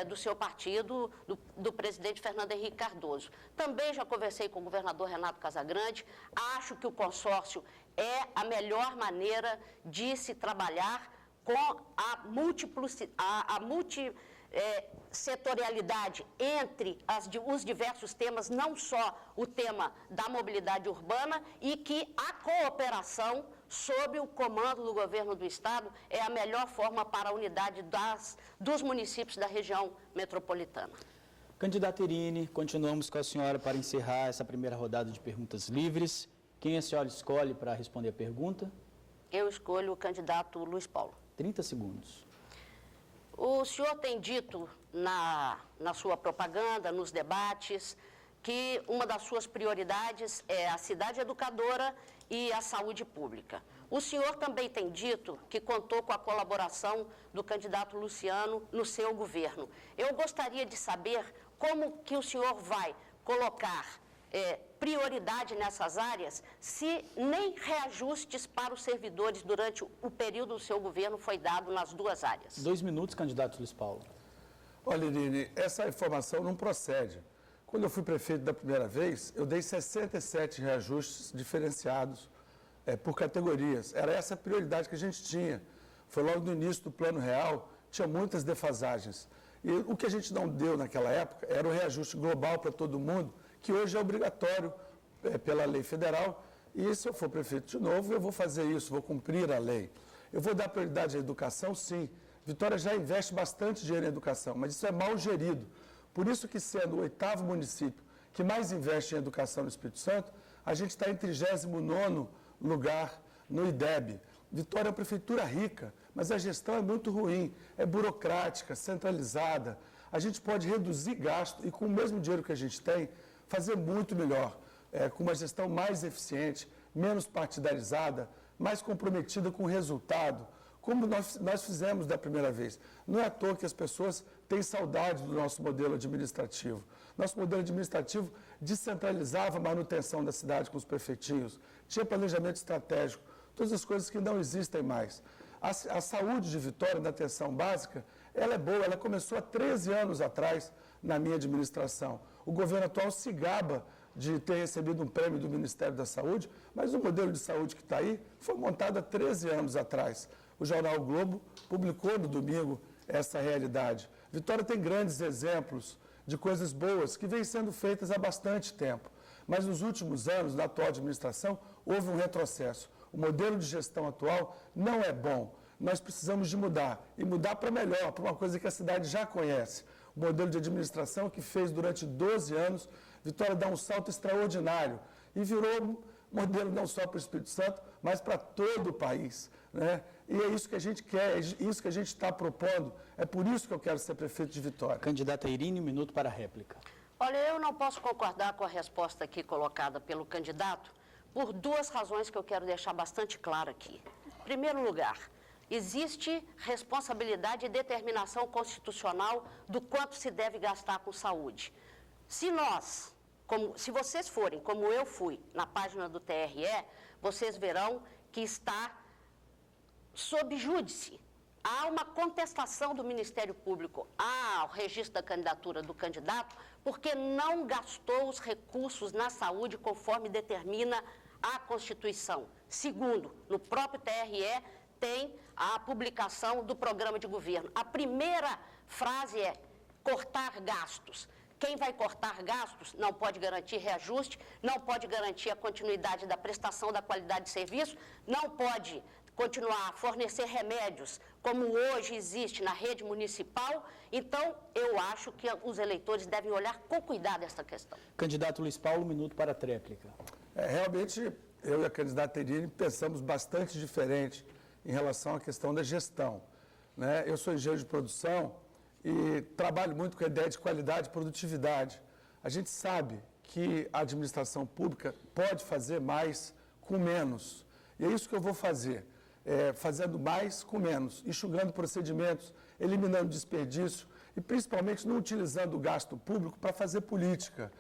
do seu partido, do presidente Fernando Henrique Cardoso. Também já conversei com o governador Renato Casagrande, acho que o consórcio é a melhor maneira de se trabalhar com a multissetorialidade entre os diversos temas, não só o tema da mobilidade urbana, e que a cooperação sob o comando do governo do Estado, é a melhor forma para a unidade dos municípios da região metropolitana. Candidata Irine, continuamos com a senhora para encerrar essa primeira rodada de perguntas livres. Quem a senhora escolhe para responder a pergunta? Eu escolho o candidato Luiz Paulo. 30 segundos. O senhor tem dito na sua propaganda, nos debates, que uma das suas prioridades é a cidade educadora e a saúde pública. O senhor também tem dito que contou com a colaboração do candidato Luciano no seu governo. Eu gostaria de saber como que o senhor vai colocar prioridade nessas áreas, se nem reajustes para os servidores durante o período do seu governo foi dado nas duas áreas. 2 minutos, candidato Luiz Paulo. Olha, Irine, essa informação não procede. Quando eu fui prefeito da primeira vez, eu dei 67 reajustes diferenciados por categorias. Era essa a prioridade que a gente tinha. Foi logo no início do Plano Real, tinha muitas defasagens. E o que a gente não deu naquela época era o reajuste global para todo mundo, que hoje é obrigatório pela lei federal, e se eu for prefeito de novo, eu vou fazer isso, vou cumprir a lei. Eu vou dar prioridade à educação, sim. Vitória já investe bastante dinheiro em educação, mas isso é mal gerido. Por isso que, sendo o 8º município que mais investe em educação no Espírito Santo, a gente está em 39º lugar no IDEB. Vitória é uma prefeitura rica, mas a gestão é muito ruim, é burocrática, centralizada. A gente pode reduzir gasto e, com o mesmo dinheiro que a gente tem, fazer muito melhor, com uma gestão mais eficiente, menos partidarizada, mais comprometida com o resultado, como nós fizemos da primeira vez. Não é à toa que as pessoas têm saudade do nosso modelo administrativo. Nosso modelo administrativo descentralizava a manutenção da cidade com os prefeitinhos, tinha planejamento estratégico, todas as coisas que não existem mais. A saúde de Vitória, da atenção básica, ela é boa, ela começou há 13 anos atrás na minha administração. O governo atual se gaba de ter recebido um prêmio do Ministério da Saúde, mas o modelo de saúde que está aí foi montado há 13 anos atrás. O jornal o Globo publicou no domingo essa realidade. Vitória tem grandes exemplos de coisas boas que vêm sendo feitas há bastante tempo. Mas nos últimos anos, na atual administração, houve um retrocesso. O modelo de gestão atual não é bom. Nós precisamos de mudar, e mudar para melhor, para uma coisa que a cidade já conhece. O modelo de administração que fez durante 12 anos, Vitória dá um salto extraordinário e virou modelo não só para o Espírito Santo, mas para todo o país, né? E é isso que a gente quer, é isso que a gente está propondo, é por isso que eu quero ser prefeito de Vitória. Candidata Irine, 1 minuto para a réplica. Olha, eu não posso concordar com a resposta aqui colocada pelo candidato por 2 razões que eu quero deixar bastante claro aqui. Em primeiro lugar, existe responsabilidade e determinação constitucional do quanto se deve gastar com saúde. Se vocês forem, como eu fui, na página do TRE, vocês verão que está sob júdice. Há uma contestação do Ministério Público ao registro da candidatura do candidato porque não gastou os recursos na saúde conforme determina a Constituição. Segundo, no próprio TRE tem a publicação do programa de governo. A primeira frase é cortar gastos. Quem vai cortar gastos não pode garantir reajuste, não pode garantir a continuidade da prestação da qualidade de serviço, não pode continuar a fornecer remédios, como hoje existe na rede municipal. Então, eu acho que os eleitores devem olhar com cuidado esta questão. Candidato Luiz Paulo, 1 minuto para a tréplica. Realmente, eu e a candidata Irine pensamos bastante diferente em relação à questão da gestão, né? Eu sou engenheiro de produção e trabalho muito com a ideia de qualidade e produtividade. A gente sabe que a administração pública pode fazer mais com menos. E é isso que eu vou fazer. Fazendo mais com menos, enxugando procedimentos, eliminando desperdício e principalmente não utilizando o gasto público para fazer política,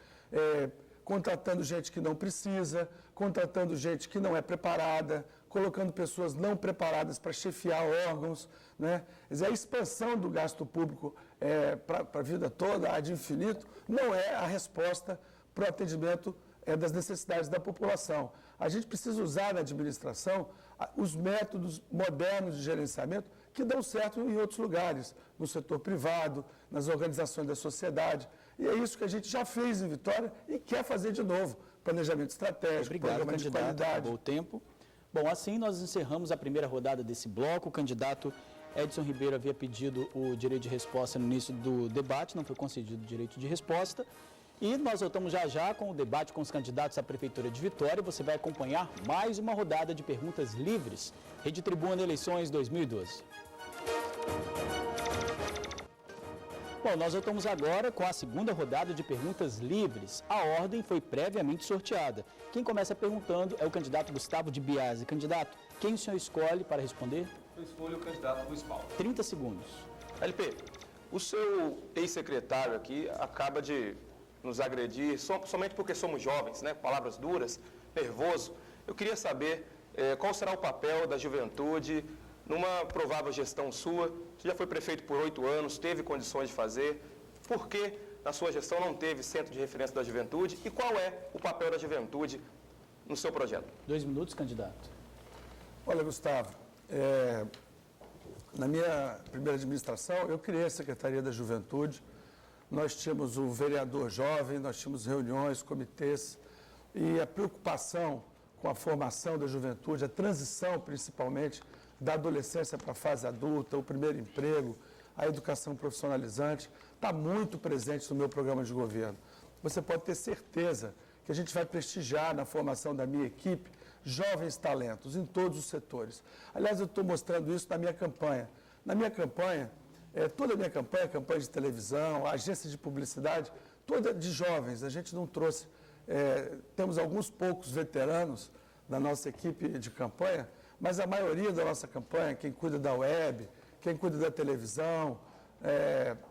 contratando gente que não precisa, contratando gente que não é preparada, colocando pessoas não preparadas para chefiar órgãos, né? Quer dizer, a expansão do gasto público para a vida toda, ad infinito, não é a resposta para o atendimento das necessidades da população. A gente precisa usar na administração os métodos modernos de gerenciamento que dão certo em outros lugares, no setor privado, nas organizações da sociedade. E é isso que a gente já fez em Vitória e quer fazer de novo. Planejamento estratégico, programa de qualidade. Acabou o tempo. Bom, assim nós encerramos a primeira rodada desse bloco. O candidato Edson Ribeiro havia pedido o direito de resposta no início do debate, não foi concedido o direito de resposta. E nós voltamos já com o debate com os candidatos à Prefeitura de Vitória. Você vai acompanhar mais uma rodada de perguntas livres. Rede Tribuna Eleições 2012. Bom, nós voltamos agora com a segunda rodada de perguntas livres. A ordem foi previamente sorteada. Quem começa perguntando é o candidato Gustavo de Biasi. Candidato, quem o senhor escolhe para responder? Eu escolho o candidato Luiz Paulo. 30 segundos. LP, o seu ex-secretário aqui acaba de nos agredir somente porque somos jovens, né? Palavras duras, nervoso. Eu queria saber qual será o papel da juventude numa provável gestão sua. Você já foi prefeito por 8 anos, teve condições de fazer. Por que na sua gestão não teve centro de referência da juventude? E qual é o papel da juventude no seu projeto? 2 minutos, candidato. Olha, Gustavo, na minha primeira administração, eu criei a Secretaria da Juventude. Nós tínhamos o vereador jovem, nós tínhamos reuniões, comitês, e a preocupação com a formação da juventude, a transição principalmente da adolescência para a fase adulta, o primeiro emprego, a educação profissionalizante, está muito presente no meu programa de governo. Você pode ter certeza que a gente vai prestigiar na formação da minha equipe jovens talentos em todos os setores. Aliás, eu estou mostrando isso na minha campanha. Na minha campanha, toda a minha campanha de televisão, agência de publicidade, toda de jovens. A gente não trouxe, temos alguns poucos veteranos da nossa equipe de campanha, mas a maioria da nossa campanha, quem cuida da web, quem cuida da televisão,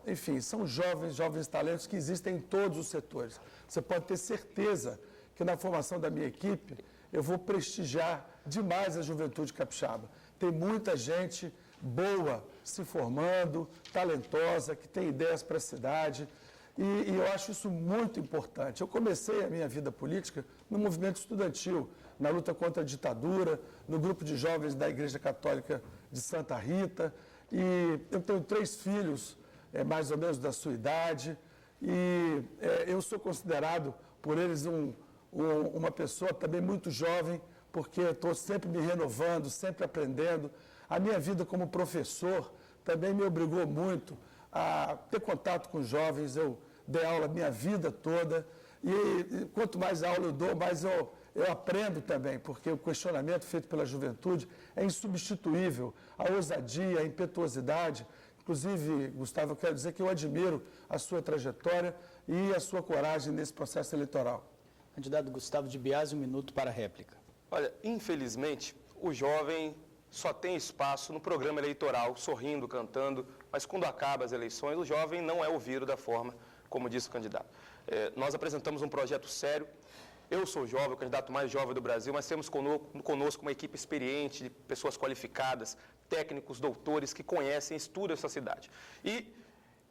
enfim, são jovens talentos que existem em todos os setores. Você pode ter certeza que na formação da minha equipe eu vou prestigiar demais a juventude capixaba. Tem muita gente boa se formando, talentosa, que tem ideias para a cidade, e eu acho isso muito importante. Eu comecei a minha vida política no movimento estudantil, na luta contra a ditadura, no grupo de jovens da Igreja Católica de Santa Rita, e eu tenho 3 filhos, mais ou menos da sua idade, e eu sou considerado por eles uma pessoa também muito jovem, porque estou sempre me renovando, sempre aprendendo. A minha vida como professor também me obrigou muito a ter contato com jovens. Eu dei aula a minha vida toda e quanto mais aula eu dou, mais eu aprendo também, porque o questionamento feito pela juventude é insubstituível. A ousadia, a impetuosidade. Inclusive, Gustavo, eu quero dizer que eu admiro a sua trajetória e a sua coragem nesse processo eleitoral. Candidato Gustavo de Biasi, 1 minuto para a réplica. Olha, infelizmente, o jovem só tem espaço no programa eleitoral, sorrindo, cantando, mas quando acabam as eleições, o jovem não é ouvido da forma como disse o candidato. Nós apresentamos um projeto sério. Eu sou jovem, o candidato mais jovem do Brasil, mas temos conosco uma equipe experiente, de pessoas qualificadas, técnicos, doutores, que conhecem, estudam essa cidade. E,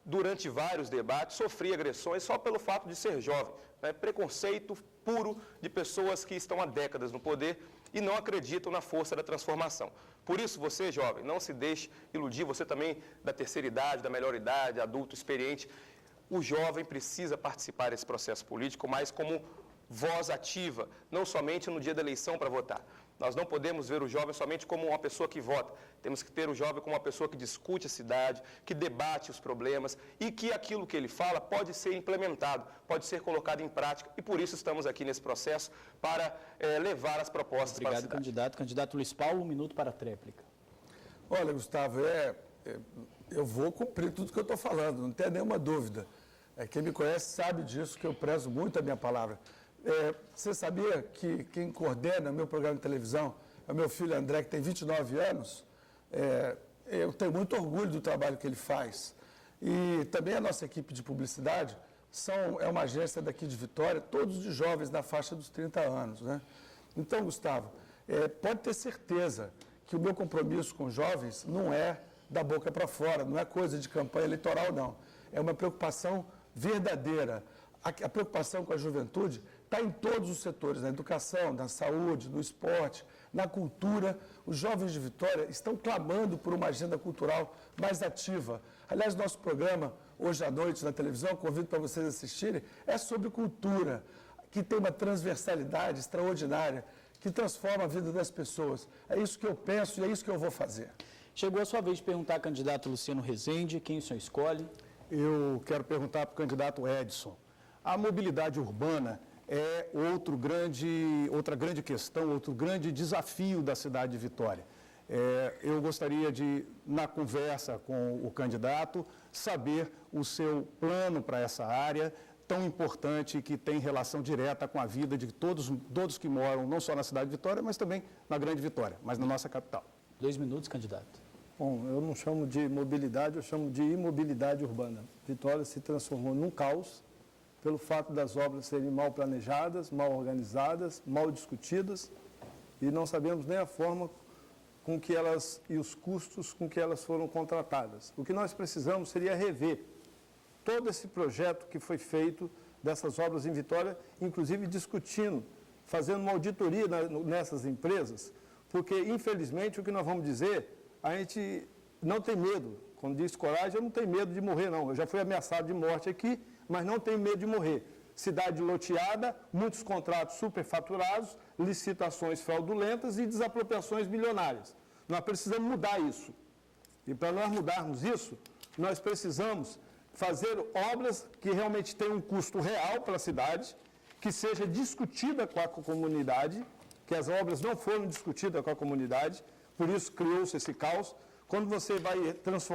durante vários debates, sofri agressões só pelo fato de ser jovem. Preconceito puro de pessoas que estão há décadas no poder e não acreditam na força da transformação. Por isso, você, jovem, não se deixe iludir, você também da terceira idade, da melhor idade, adulto, experiente. O jovem precisa participar desse processo político, mas como voz ativa, não somente no dia da eleição para votar. Nós não podemos ver o jovem somente como uma pessoa que vota. Temos que ter o jovem como uma pessoa que discute a cidade, que debate os problemas e que aquilo que ele fala pode ser implementado, pode ser colocado em prática. E por isso estamos aqui nesse processo para levar as propostas para a cidade. Obrigado, candidato. Candidato Luiz Paulo, 1 minuto para a tréplica. Olha, Gustavo, eu vou cumprir tudo que eu estou falando, não tem nenhuma dúvida. Quem me conhece sabe disso, que eu prezo muito a minha palavra. Você sabia que quem coordena o meu programa de televisão é o meu filho André, que tem 29 anos? Eu tenho muito orgulho do trabalho que ele faz. E também a nossa equipe de publicidade é uma agência daqui de Vitória, todos de jovens na faixa dos 30 anos. Né? Então, Gustavo, pode ter certeza que o meu compromisso com jovens não é da boca para fora, não é coisa de campanha eleitoral, não. É uma preocupação verdadeira. A preocupação com a juventude está em todos os setores, na educação, na saúde, no esporte, na cultura. Os jovens de Vitória estão clamando por uma agenda cultural mais ativa. Aliás, nosso programa, hoje à noite na televisão, convido para vocês assistirem, é sobre cultura, que tem uma transversalidade extraordinária, que transformam a vida das pessoas. É isso que eu penso e é isso que eu vou fazer. Chegou a sua vez de perguntar ao candidato Luciano Rezende, quem o senhor escolhe? Eu quero perguntar para o candidato Edson. A mobilidade urbana é outra grande questão, outro grande desafio da cidade de Vitória. Eu gostaria de, na conversa com o candidato, saber o seu plano para essa área tão importante que tem relação direta com a vida de todos que moram, não só na cidade de Vitória, mas também na Grande Vitória, mas na nossa capital. 2 minutos, candidato. Bom, eu não chamo de mobilidade, eu chamo de imobilidade urbana. Vitória se transformou num caos pelo fato das obras serem mal planejadas, mal organizadas, mal discutidas e não sabemos nem a forma com que elas e os custos com que elas foram contratadas. O que nós precisamos seria rever todo esse projeto que foi feito dessas obras em Vitória, inclusive discutindo, fazendo uma auditoria nessas empresas, porque, infelizmente, o que nós vamos dizer, a gente não tem medo. Quando diz coragem, eu não tenho medo de morrer, não. Eu já fui ameaçado de morte aqui, mas não tenho medo de morrer. Cidade loteada, muitos contratos superfaturados, licitações fraudulentas e desapropriações bilionárias. Nós precisamos mudar isso. E para nós mudarmos isso, nós precisamos fazer obras que realmente tenham um custo real para a cidade, que seja discutida com a comunidade, que as obras não foram discutidas com a comunidade, por isso criou-se esse caos. Quando você vai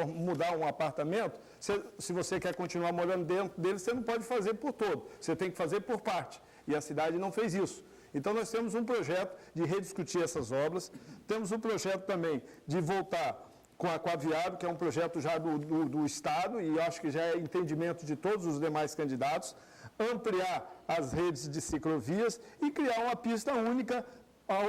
mudar um apartamento, se você quer continuar morando dentro dele, você não pode fazer por todo, você tem que fazer por parte. E a cidade não fez isso. Então, nós temos um projeto de rediscutir essas obras, temos um projeto também de voltar com a Aquaviário, que é um projeto já do Estado, e acho que já é entendimento de todos os demais candidatos, ampliar as redes de ciclovias e criar uma pista única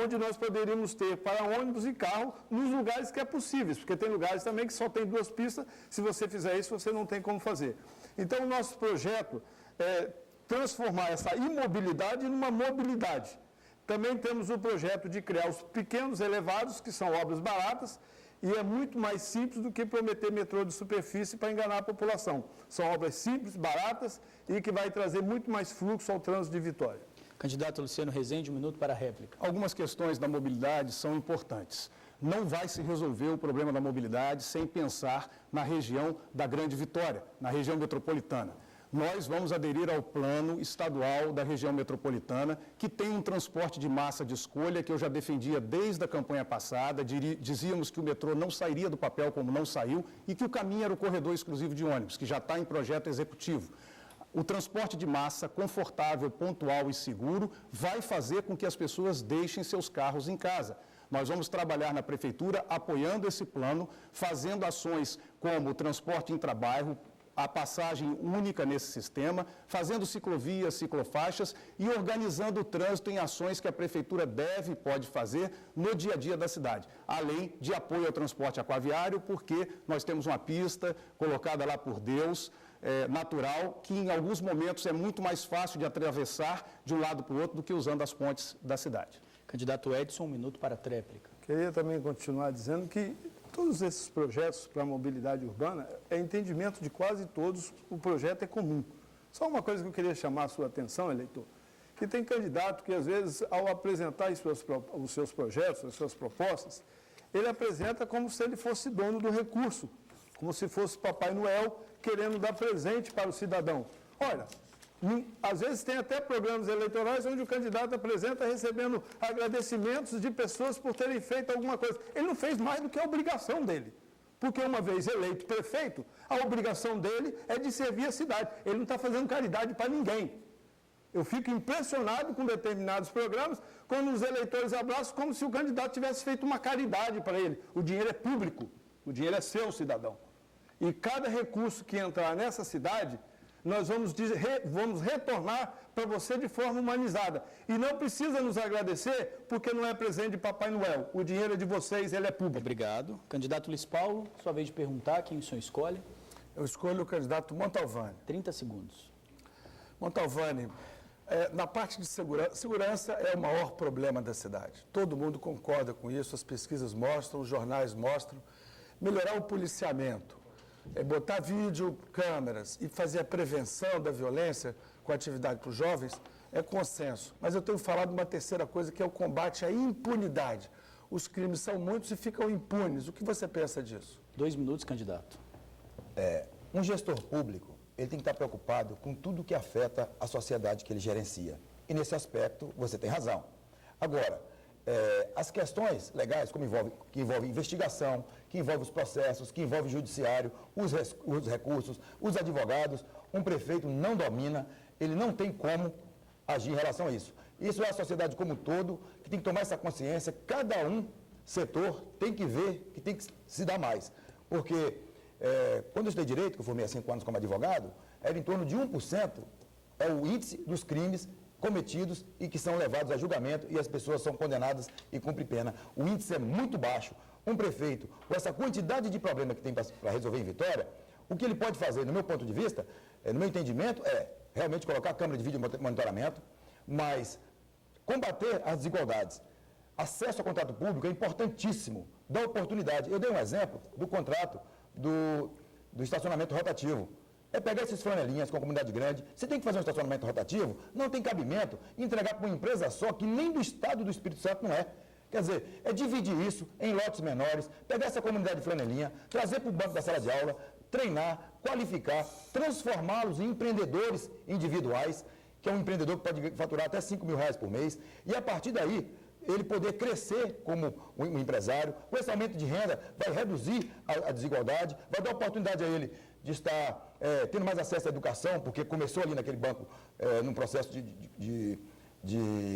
onde nós poderíamos ter para ônibus e carro nos lugares que é possível, porque tem lugares também que só tem 2 pistas, se você fizer isso, você não tem como fazer. Então, o nosso projeto é transformar essa imobilidade numa mobilidade. Também temos o projeto de criar os pequenos elevados, que são obras baratas, e é muito mais simples do que prometer metrô de superfície para enganar a população. São obras simples, baratas e que vai trazer muito mais fluxo ao trânsito de Vitória. Candidato Luciano Rezende, 1 minuto para a réplica. Algumas questões da mobilidade são importantes. Não vai se resolver o problema da mobilidade sem pensar na região da Grande Vitória, na região metropolitana. Nós vamos aderir ao plano estadual da região metropolitana, que tem um transporte de massa de escolha, que eu já defendia desde a campanha passada. Dizíamos que o metrô não sairia do papel como não saiu e que o caminho era o corredor exclusivo de ônibus, que já está em projeto executivo. O transporte de massa confortável, pontual e seguro vai fazer com que as pessoas deixem seus carros em casa. Nós vamos trabalhar na prefeitura apoiando esse plano, fazendo ações como o transporte intrabairro, a passagem única nesse sistema, fazendo ciclovias, ciclofaixas e organizando o trânsito em ações que a prefeitura deve e pode fazer no dia a dia da cidade, além de apoio ao transporte aquaviário, porque nós temos uma pista colocada lá por Deus, natural, que em alguns momentos é muito mais fácil de atravessar de um lado para o outro do que usando as pontes da cidade. Candidato Edson, 1 minuto para a tréplica. Queria também continuar dizendo que todos esses projetos para a mobilidade urbana, é entendimento de quase todos, o projeto é comum. Só uma coisa que eu queria chamar a sua atenção, eleitor, que tem candidato que, às vezes, ao apresentar os seus projetos, as suas propostas, ele apresenta como se ele fosse dono do recurso, como se fosse Papai Noel querendo dar presente para o cidadão. Olha, às vezes tem até programas eleitorais onde o candidato apresenta recebendo agradecimentos de pessoas por terem feito alguma coisa. Ele não fez mais do que a obrigação dele. Porque uma vez eleito prefeito, a obrigação dele é de servir a cidade. Ele não está fazendo caridade para ninguém. Eu fico impressionado com determinados programas, quando os eleitores abraçam como se o candidato tivesse feito uma caridade para ele. O dinheiro é público, o dinheiro é seu, cidadão. E cada recurso que entrar nessa cidade, nós vamos retornar para você de forma humanizada. E não precisa nos agradecer, porque não é presente de Papai Noel. O dinheiro é de vocês, ele é público. Obrigado. Candidato Luiz Paulo, sua vez de perguntar quem o senhor escolhe. Eu escolho o candidato Montalvani. 30 segundos. Montalvani, na parte de segurança é o maior problema da cidade. Todo mundo concorda com isso, as pesquisas mostram, os jornais mostram. Melhorar o policiamento, botar vídeo, câmeras e fazer a prevenção da violência com atividade para os jovens é consenso. Mas eu tenho falado uma terceira coisa, que é o combate à impunidade. Os crimes são muitos e ficam impunes. O que você pensa disso? 2 minutos, candidato. Um gestor público, ele tem que estar preocupado com tudo que afeta a sociedade que ele gerencia. E nesse aspecto, você tem razão. Agora, as questões legais, que envolvem investigação, que envolvem os processos, que envolvem o judiciário, os recursos, os advogados, um prefeito não domina, ele não tem como agir em relação a isso. Isso é a sociedade como um todo que tem que tomar essa consciência, cada setor tem que ver que tem que se dar mais. Porque quando eu estudei direito, que eu formei há 5 anos como advogado, era em torno de 1% é o índice dos crimes cometidos e que são levados a julgamento e as pessoas são condenadas e cumprem pena. O índice é muito baixo. Um prefeito, com essa quantidade de problema que tem para resolver em Vitória, o que ele pode fazer, no meu ponto de vista, no meu entendimento, é realmente colocar a câmera de vídeo monitoramento, mas combater as desigualdades. Acesso ao contrato público é importantíssimo, dá oportunidade. Eu dei um exemplo do contrato do estacionamento rotativo. É pegar esses flanelinhas com a comunidade grande, você tem que fazer um estacionamento rotativo, não tem cabimento, entregar para uma empresa só, que nem do Estado do Espírito Santo não é. Quer dizer, é dividir isso em lotes menores, pegar essa comunidade de flanelinha, trazer para o banco da sala de aula, treinar, qualificar, transformá-los em empreendedores individuais, que é um empreendedor que pode faturar até R$5.000 por mês, e a partir daí, ele poder crescer como um empresário. Com esse aumento de renda, vai reduzir a desigualdade, vai dar oportunidade a ele de estar tendo mais acesso à educação, porque começou ali naquele banco num processo de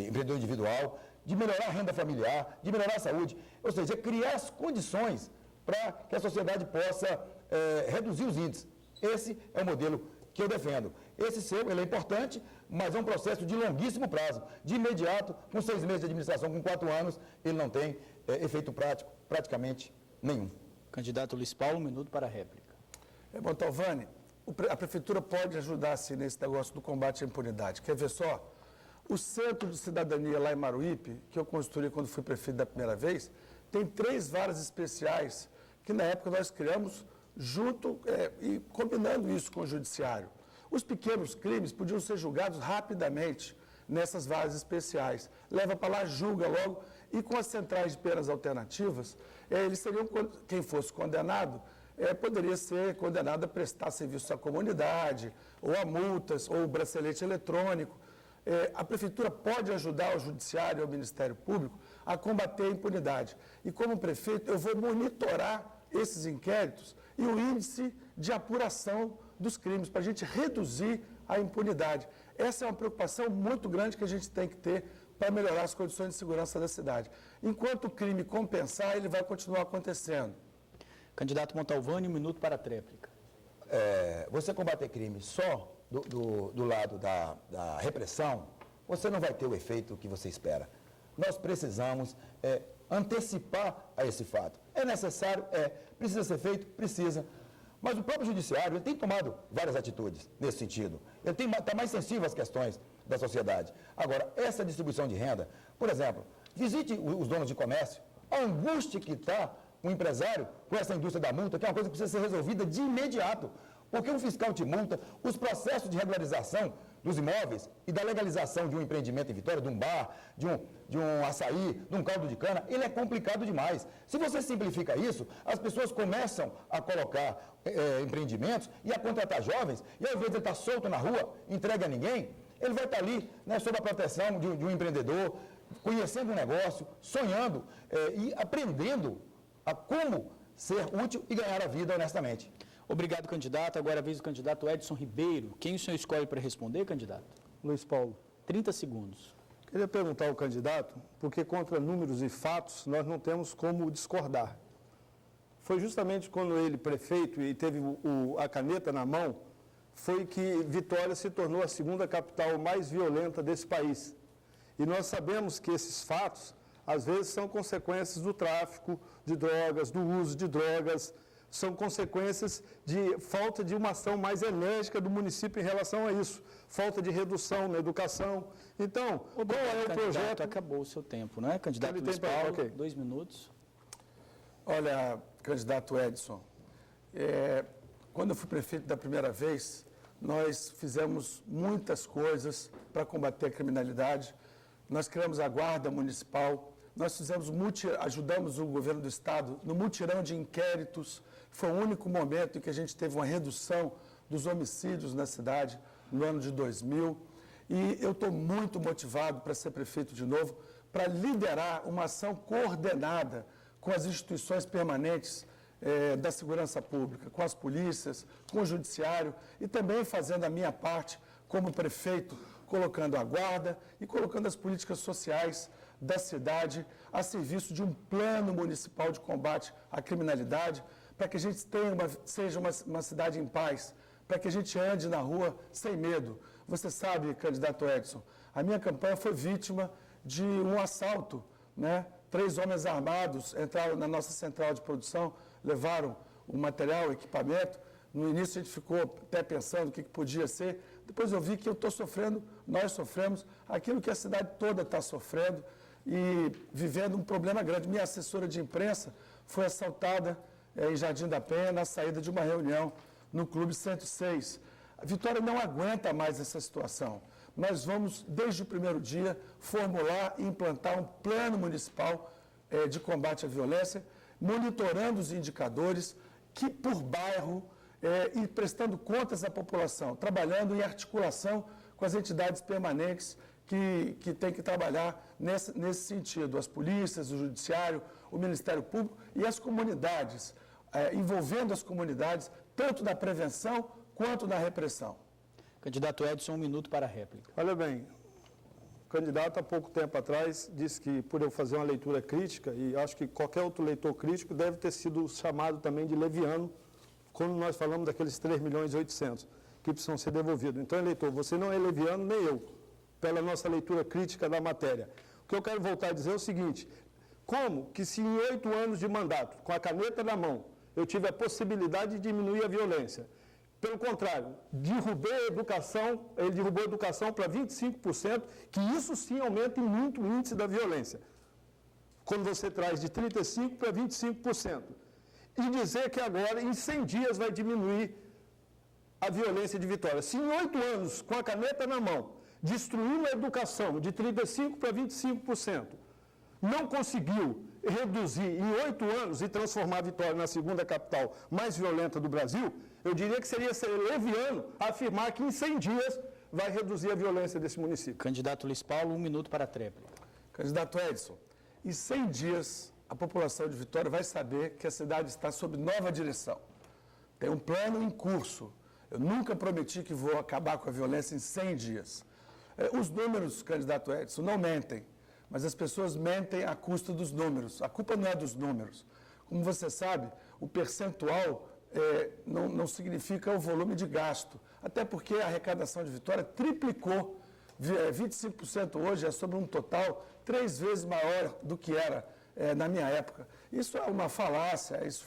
empreendedor individual, de melhorar a renda familiar, de melhorar a saúde, ou seja, criar as condições para que a sociedade possa reduzir os índices. Esse é o modelo que eu defendo. Esse seu, ele é importante, mas é um processo de longuíssimo prazo. De imediato, com 6 meses de administração, com 4 anos, ele não tem efeito prático, praticamente nenhum. Candidato Luiz Paulo, 1 minuto para a réplica. Bom, Talvani, a Prefeitura pode ajudar, sim, nesse negócio do combate à impunidade. Quer ver só? O Centro de Cidadania lá em Maruípe, que eu construí quando fui prefeito da primeira vez, tem 3 varas especiais que, na época, nós criamos junto e combinando isso com o Judiciário. Os pequenos crimes podiam ser julgados rapidamente nessas varas especiais. Leva para lá, julga logo, e com as centrais de penas alternativas, eles seriam, quem fosse condenado, poderia ser condenado a prestar serviço à comunidade, ou a multas, ou o bracelete eletrônico. A Prefeitura pode ajudar o Judiciário e o Ministério Público a combater a impunidade. E como prefeito, eu vou monitorar esses inquéritos e o índice de apuração dos crimes, para a gente reduzir a impunidade. Essa é uma preocupação muito grande que a gente tem que ter para melhorar as condições de segurança da cidade. Enquanto o crime compensar, ele vai continuar acontecendo. Candidato Montalvani, 1 minuto para a tréplica. Você combater crime só do lado da repressão, você não vai ter o efeito que você espera. Nós precisamos antecipar a esse fato. É necessário? Precisa ser feito? Precisa. Mas o próprio Judiciário tem tomado várias atitudes nesse sentido. Ele está mais sensível às questões da sociedade. Agora, essa distribuição de renda, por exemplo, visite os donos de comércio, a angústia que está um empresário com essa indústria da multa, que é uma coisa que precisa ser resolvida de imediato. Porque um fiscal te multa, os processos de regularização dos imóveis e da legalização de um empreendimento em Vitória, de um bar, de um açaí, de um caldo de cana, ele é complicado demais. Se você simplifica isso, as pessoas começam a colocar empreendimentos e a contratar jovens, e ao invés de ele estar solto na rua, entregue a ninguém, ele vai estar ali, sob a proteção de um empreendedor, conhecendo um negócio, sonhando e aprendendo a como ser útil e ganhar a vida honestamente. Obrigado, candidato. Agora a vez do candidato Edson Ribeiro. Quem o senhor escolhe para responder, candidato? Luiz Paulo. 30 segundos. Queria perguntar ao candidato, porque contra números e fatos nós não temos como discordar. Foi justamente quando ele, prefeito, e teve a caneta na mão, foi que Vitória se tornou a 2ª capital mais violenta desse país. E nós sabemos que esses fatos, às vezes, são consequências do tráfico de drogas, do uso de drogas, são consequências de falta de uma ação mais enérgica do município em relação a isso, falta de redução na educação. Então, qual é o projeto? Acabou o seu tempo, não é, candidato Luiz Paulo? 2 minutos. Olha, candidato Edson, quando eu fui prefeito da primeira vez, nós fizemos muitas coisas para combater a criminalidade. Nós criamos a Guarda Municipal, nós ajudamos o governo do Estado no mutirão de inquéritos. Foi o único momento em que a gente teve uma redução dos homicídios na cidade, no ano de 2000. E eu estou muito motivado para ser prefeito de novo, para liderar uma ação coordenada com as instituições permanentes da segurança pública, com as polícias, com o judiciário e também fazendo a minha parte como prefeito, colocando a guarda e colocando as políticas sociais da cidade a serviço de um plano municipal de combate à criminalidade, para que a gente seja uma cidade em paz, para que a gente ande na rua sem medo. Você sabe, candidato Edson, a minha campanha foi vítima de um assalto, né? 3 homens armados entraram na nossa central de produção, levaram o material, o equipamento. No início a gente ficou até pensando o que podia ser. Depois eu vi que eu estou sofrendo, nós sofremos aquilo que a cidade toda está sofrendo e vivendo um problema grande. Minha assessora de imprensa foi assaltada em Jardim da Penha, na saída de uma reunião no Clube 106. A Vitória não aguenta mais essa situação. Nós vamos, desde o primeiro dia, formular e implantar um plano municipal de combate à violência, monitorando os indicadores que, por bairro, e prestando contas à população, trabalhando em articulação com as entidades permanentes que têm que trabalhar nesse sentido, as polícias, o judiciário, o Ministério Público e as comunidades, envolvendo as comunidades, tanto na prevenção quanto na repressão. Candidato Edson, 1 minuto para a réplica. Olha bem, o candidato há pouco tempo atrás disse que por eu fazer uma leitura crítica, e acho que qualquer outro leitor crítico deve ter sido chamado também de leviano, quando nós falamos daqueles 3.800.000 que precisam ser devolvidos. Então, eleitor, você não é leviano, nem eu, pela nossa leitura crítica da matéria. O que eu quero voltar a dizer é o seguinte: como que se em 8 anos de mandato, com a caneta na mão, eu tive a possibilidade de diminuir a violência? Pelo contrário, ele derrubou a educação para 25%, que isso sim aumenta muito o índice da violência. Quando você traz de 35% para 25%. E dizer que agora, em 100 dias, vai diminuir a violência de Vitória. Se em 8 anos, com a caneta na mão, destruiu a educação de 35% para 25%, não conseguiu reduzir em 8 anos e transformar a Vitória na segunda capital mais violenta do Brasil, eu diria que seria ser leviano afirmar que em 100 dias vai reduzir a violência desse município. Candidato Luiz Paulo, 1 minuto para a tréplica. Candidato Edson, em 100 dias a população de Vitória vai saber que a cidade está sob nova direção. Tem um plano em curso. Eu nunca prometi que vou acabar com a violência em 100 dias. Os números, candidato Edson, não mentem, mas as pessoas mentem à custa dos números. A culpa não é dos números. Como você sabe, o percentual não significa o volume de gasto, até porque a arrecadação de Vitória triplicou. 25% hoje é sobre um total 3 vezes maior do que era na minha época. Isso é uma falácia, isso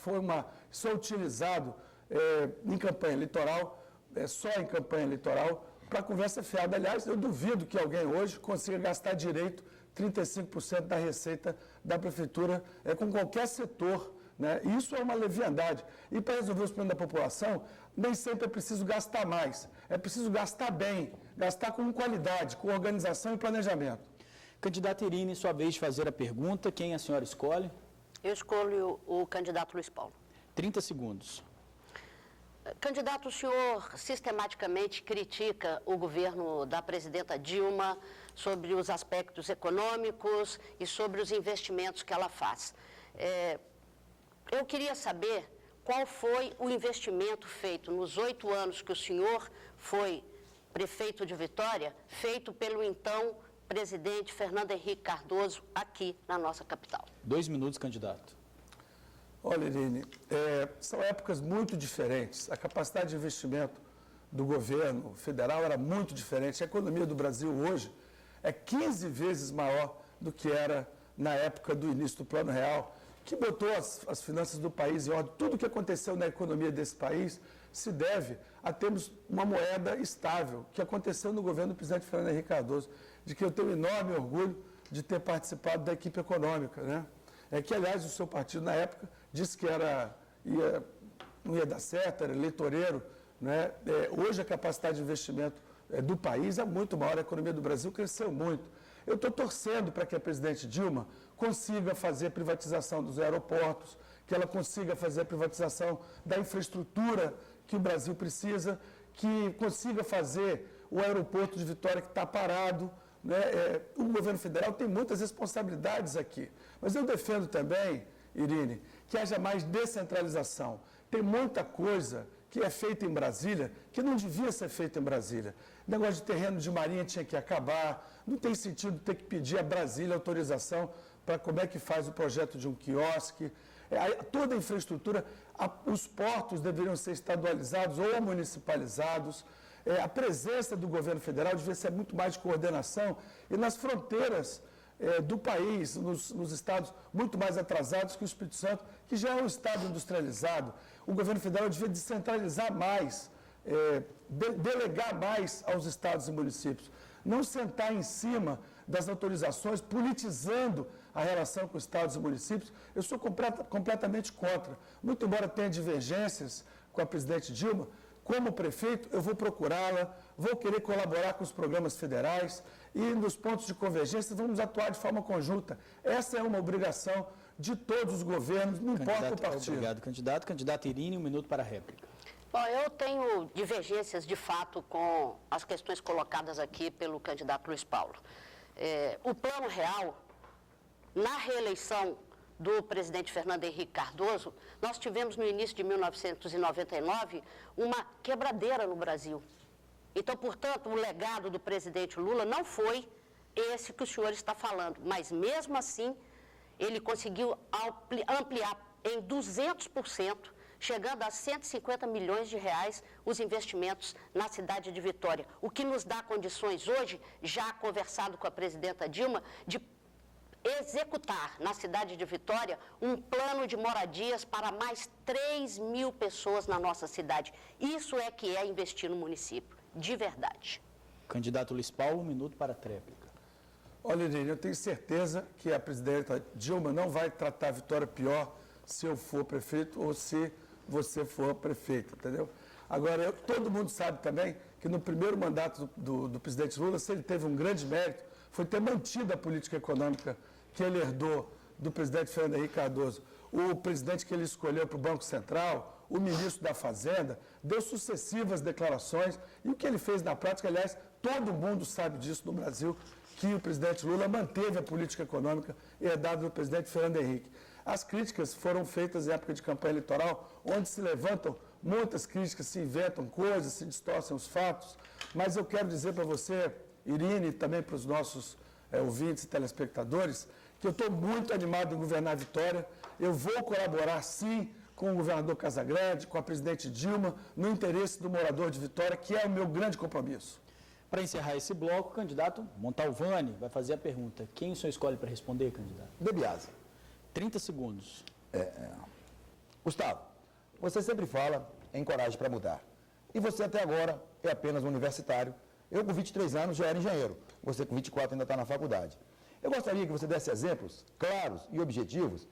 é utilizado em campanha eleitoral, só em campanha eleitoral, para conversa fiada. Aliás, eu duvido que alguém hoje consiga gastar direito 35% da receita da prefeitura com qualquer setor, né? Isso é uma leviandade. E para resolver os problemas da população, nem sempre é preciso gastar mais, é preciso gastar bem, gastar com qualidade, com organização e planejamento. Candidata Irine, sua vez de fazer a pergunta. Quem a senhora escolhe? Eu escolho o candidato Luiz Paulo. 30 segundos. Candidato, o senhor sistematicamente critica o governo da presidenta Dilma sobre os aspectos econômicos e sobre os investimentos que ela faz. Eu queria saber qual foi o investimento feito nos 8 anos que o senhor foi prefeito de Vitória, feito pelo então presidente Fernando Henrique Cardoso aqui na nossa capital. 2 minutos, candidato. Olha, Irine, são épocas muito diferentes. A capacidade de investimento do governo federal era muito diferente. A economia do Brasil hoje é 15 vezes maior do que era na época do início do Plano Real, que botou as finanças do país em ordem. Tudo o que aconteceu na economia desse país se deve a termos uma moeda estável, que aconteceu no governo do presidente Fernando Henrique Cardoso, de que eu tenho enorme orgulho de ter participado da equipe econômica, né? Que, aliás, o seu partido, na época, disse que não ia dar certo, era eleitoreiro, né? Hoje a capacidade de investimento do país é muito maior, a economia do Brasil cresceu muito. Eu estou torcendo para que a presidente Dilma consiga fazer a privatização dos aeroportos, que ela consiga fazer a privatização da infraestrutura que o Brasil precisa, que consiga fazer o aeroporto de Vitória que está parado, né? O governo federal tem muitas responsabilidades aqui, mas eu defendo também, Irine, que haja mais descentralização. Tem muita coisa que é feita em Brasília que não devia ser feita em Brasília. O negócio de terreno de marinha tinha que acabar, não tem sentido ter que pedir a Brasília autorização para como é que faz o projeto de um quiosque. Toda a infraestrutura, os portos deveriam ser estadualizados ou municipalizados. A presença do governo federal devia ser muito mais de coordenação e nas fronteiras do país, nos estados muito mais atrasados que o Espírito Santo, que já é um estado industrializado. O governo federal devia descentralizar mais, delegar mais aos estados e municípios, não sentar em cima das autorizações, politizando a relação com estados e municípios. Eu sou completamente contra. Muito embora tenha divergências com a presidente Dilma, como prefeito, eu vou procurá-la, vou querer colaborar com os programas federais e nos pontos de convergência vamos atuar de forma conjunta. Essa é uma obrigação de todos os governos, não importa o partido. Obrigado, candidato. Candidata Irine, 1 minuto para a réplica. Bom, eu tenho divergências de fato com as questões colocadas aqui pelo candidato Luiz Paulo. O Plano Real, na reeleição do presidente Fernando Henrique Cardoso, nós tivemos no início de 1999 uma quebradeira no Brasil. Então, portanto, o legado do presidente Lula não foi esse que o senhor está falando, mas mesmo assim ele conseguiu ampliar em 200%, chegando a 150 milhões de reais os investimentos na cidade de Vitória, o que nos dá condições hoje, já conversado com a presidenta Dilma, de executar na cidade de Vitória um plano de moradias para mais 3 mil pessoas na nossa cidade. Isso é que é investir no município, de verdade. Candidato Luiz Paulo, 1 minuto para a tréplica. Olha, Irene, eu tenho certeza que a presidenta Dilma não vai tratar a Vitória pior se eu for prefeito ou se você for prefeito, entendeu? Agora, todo mundo sabe também que no primeiro mandato do presidente Lula, se ele teve um grande mérito, foi ter mantido a política econômica que ele herdou do presidente Fernando Henrique Cardoso. O presidente que ele escolheu para o Banco Central, o ministro da Fazenda, deu sucessivas declarações e o que ele fez na prática, aliás, todo mundo sabe disso no Brasil, que o presidente Lula manteve a política econômica herdada do presidente Fernando Henrique. As críticas foram feitas em época de campanha eleitoral, onde se levantam muitas críticas, se inventam coisas, se distorcem os fatos, mas eu quero dizer para você, Irine, e também para os nossos ouvintes e telespectadores, que eu estou muito animado em governar a Vitória. Eu vou colaborar, sim, com o governador Casagrande, com a presidente Dilma, no interesse do morador de Vitória, que é o meu grande compromisso. Para encerrar esse bloco, o candidato Montalvani vai fazer a pergunta. Quem o senhor escolhe para responder, candidato? De Biase. 30 segundos. Gustavo, você sempre fala em coragem para mudar. E você até agora é apenas um universitário. Eu com 23 anos já era engenheiro. Você com 24 ainda está na faculdade. Eu gostaria que você desse exemplos claros e objetivos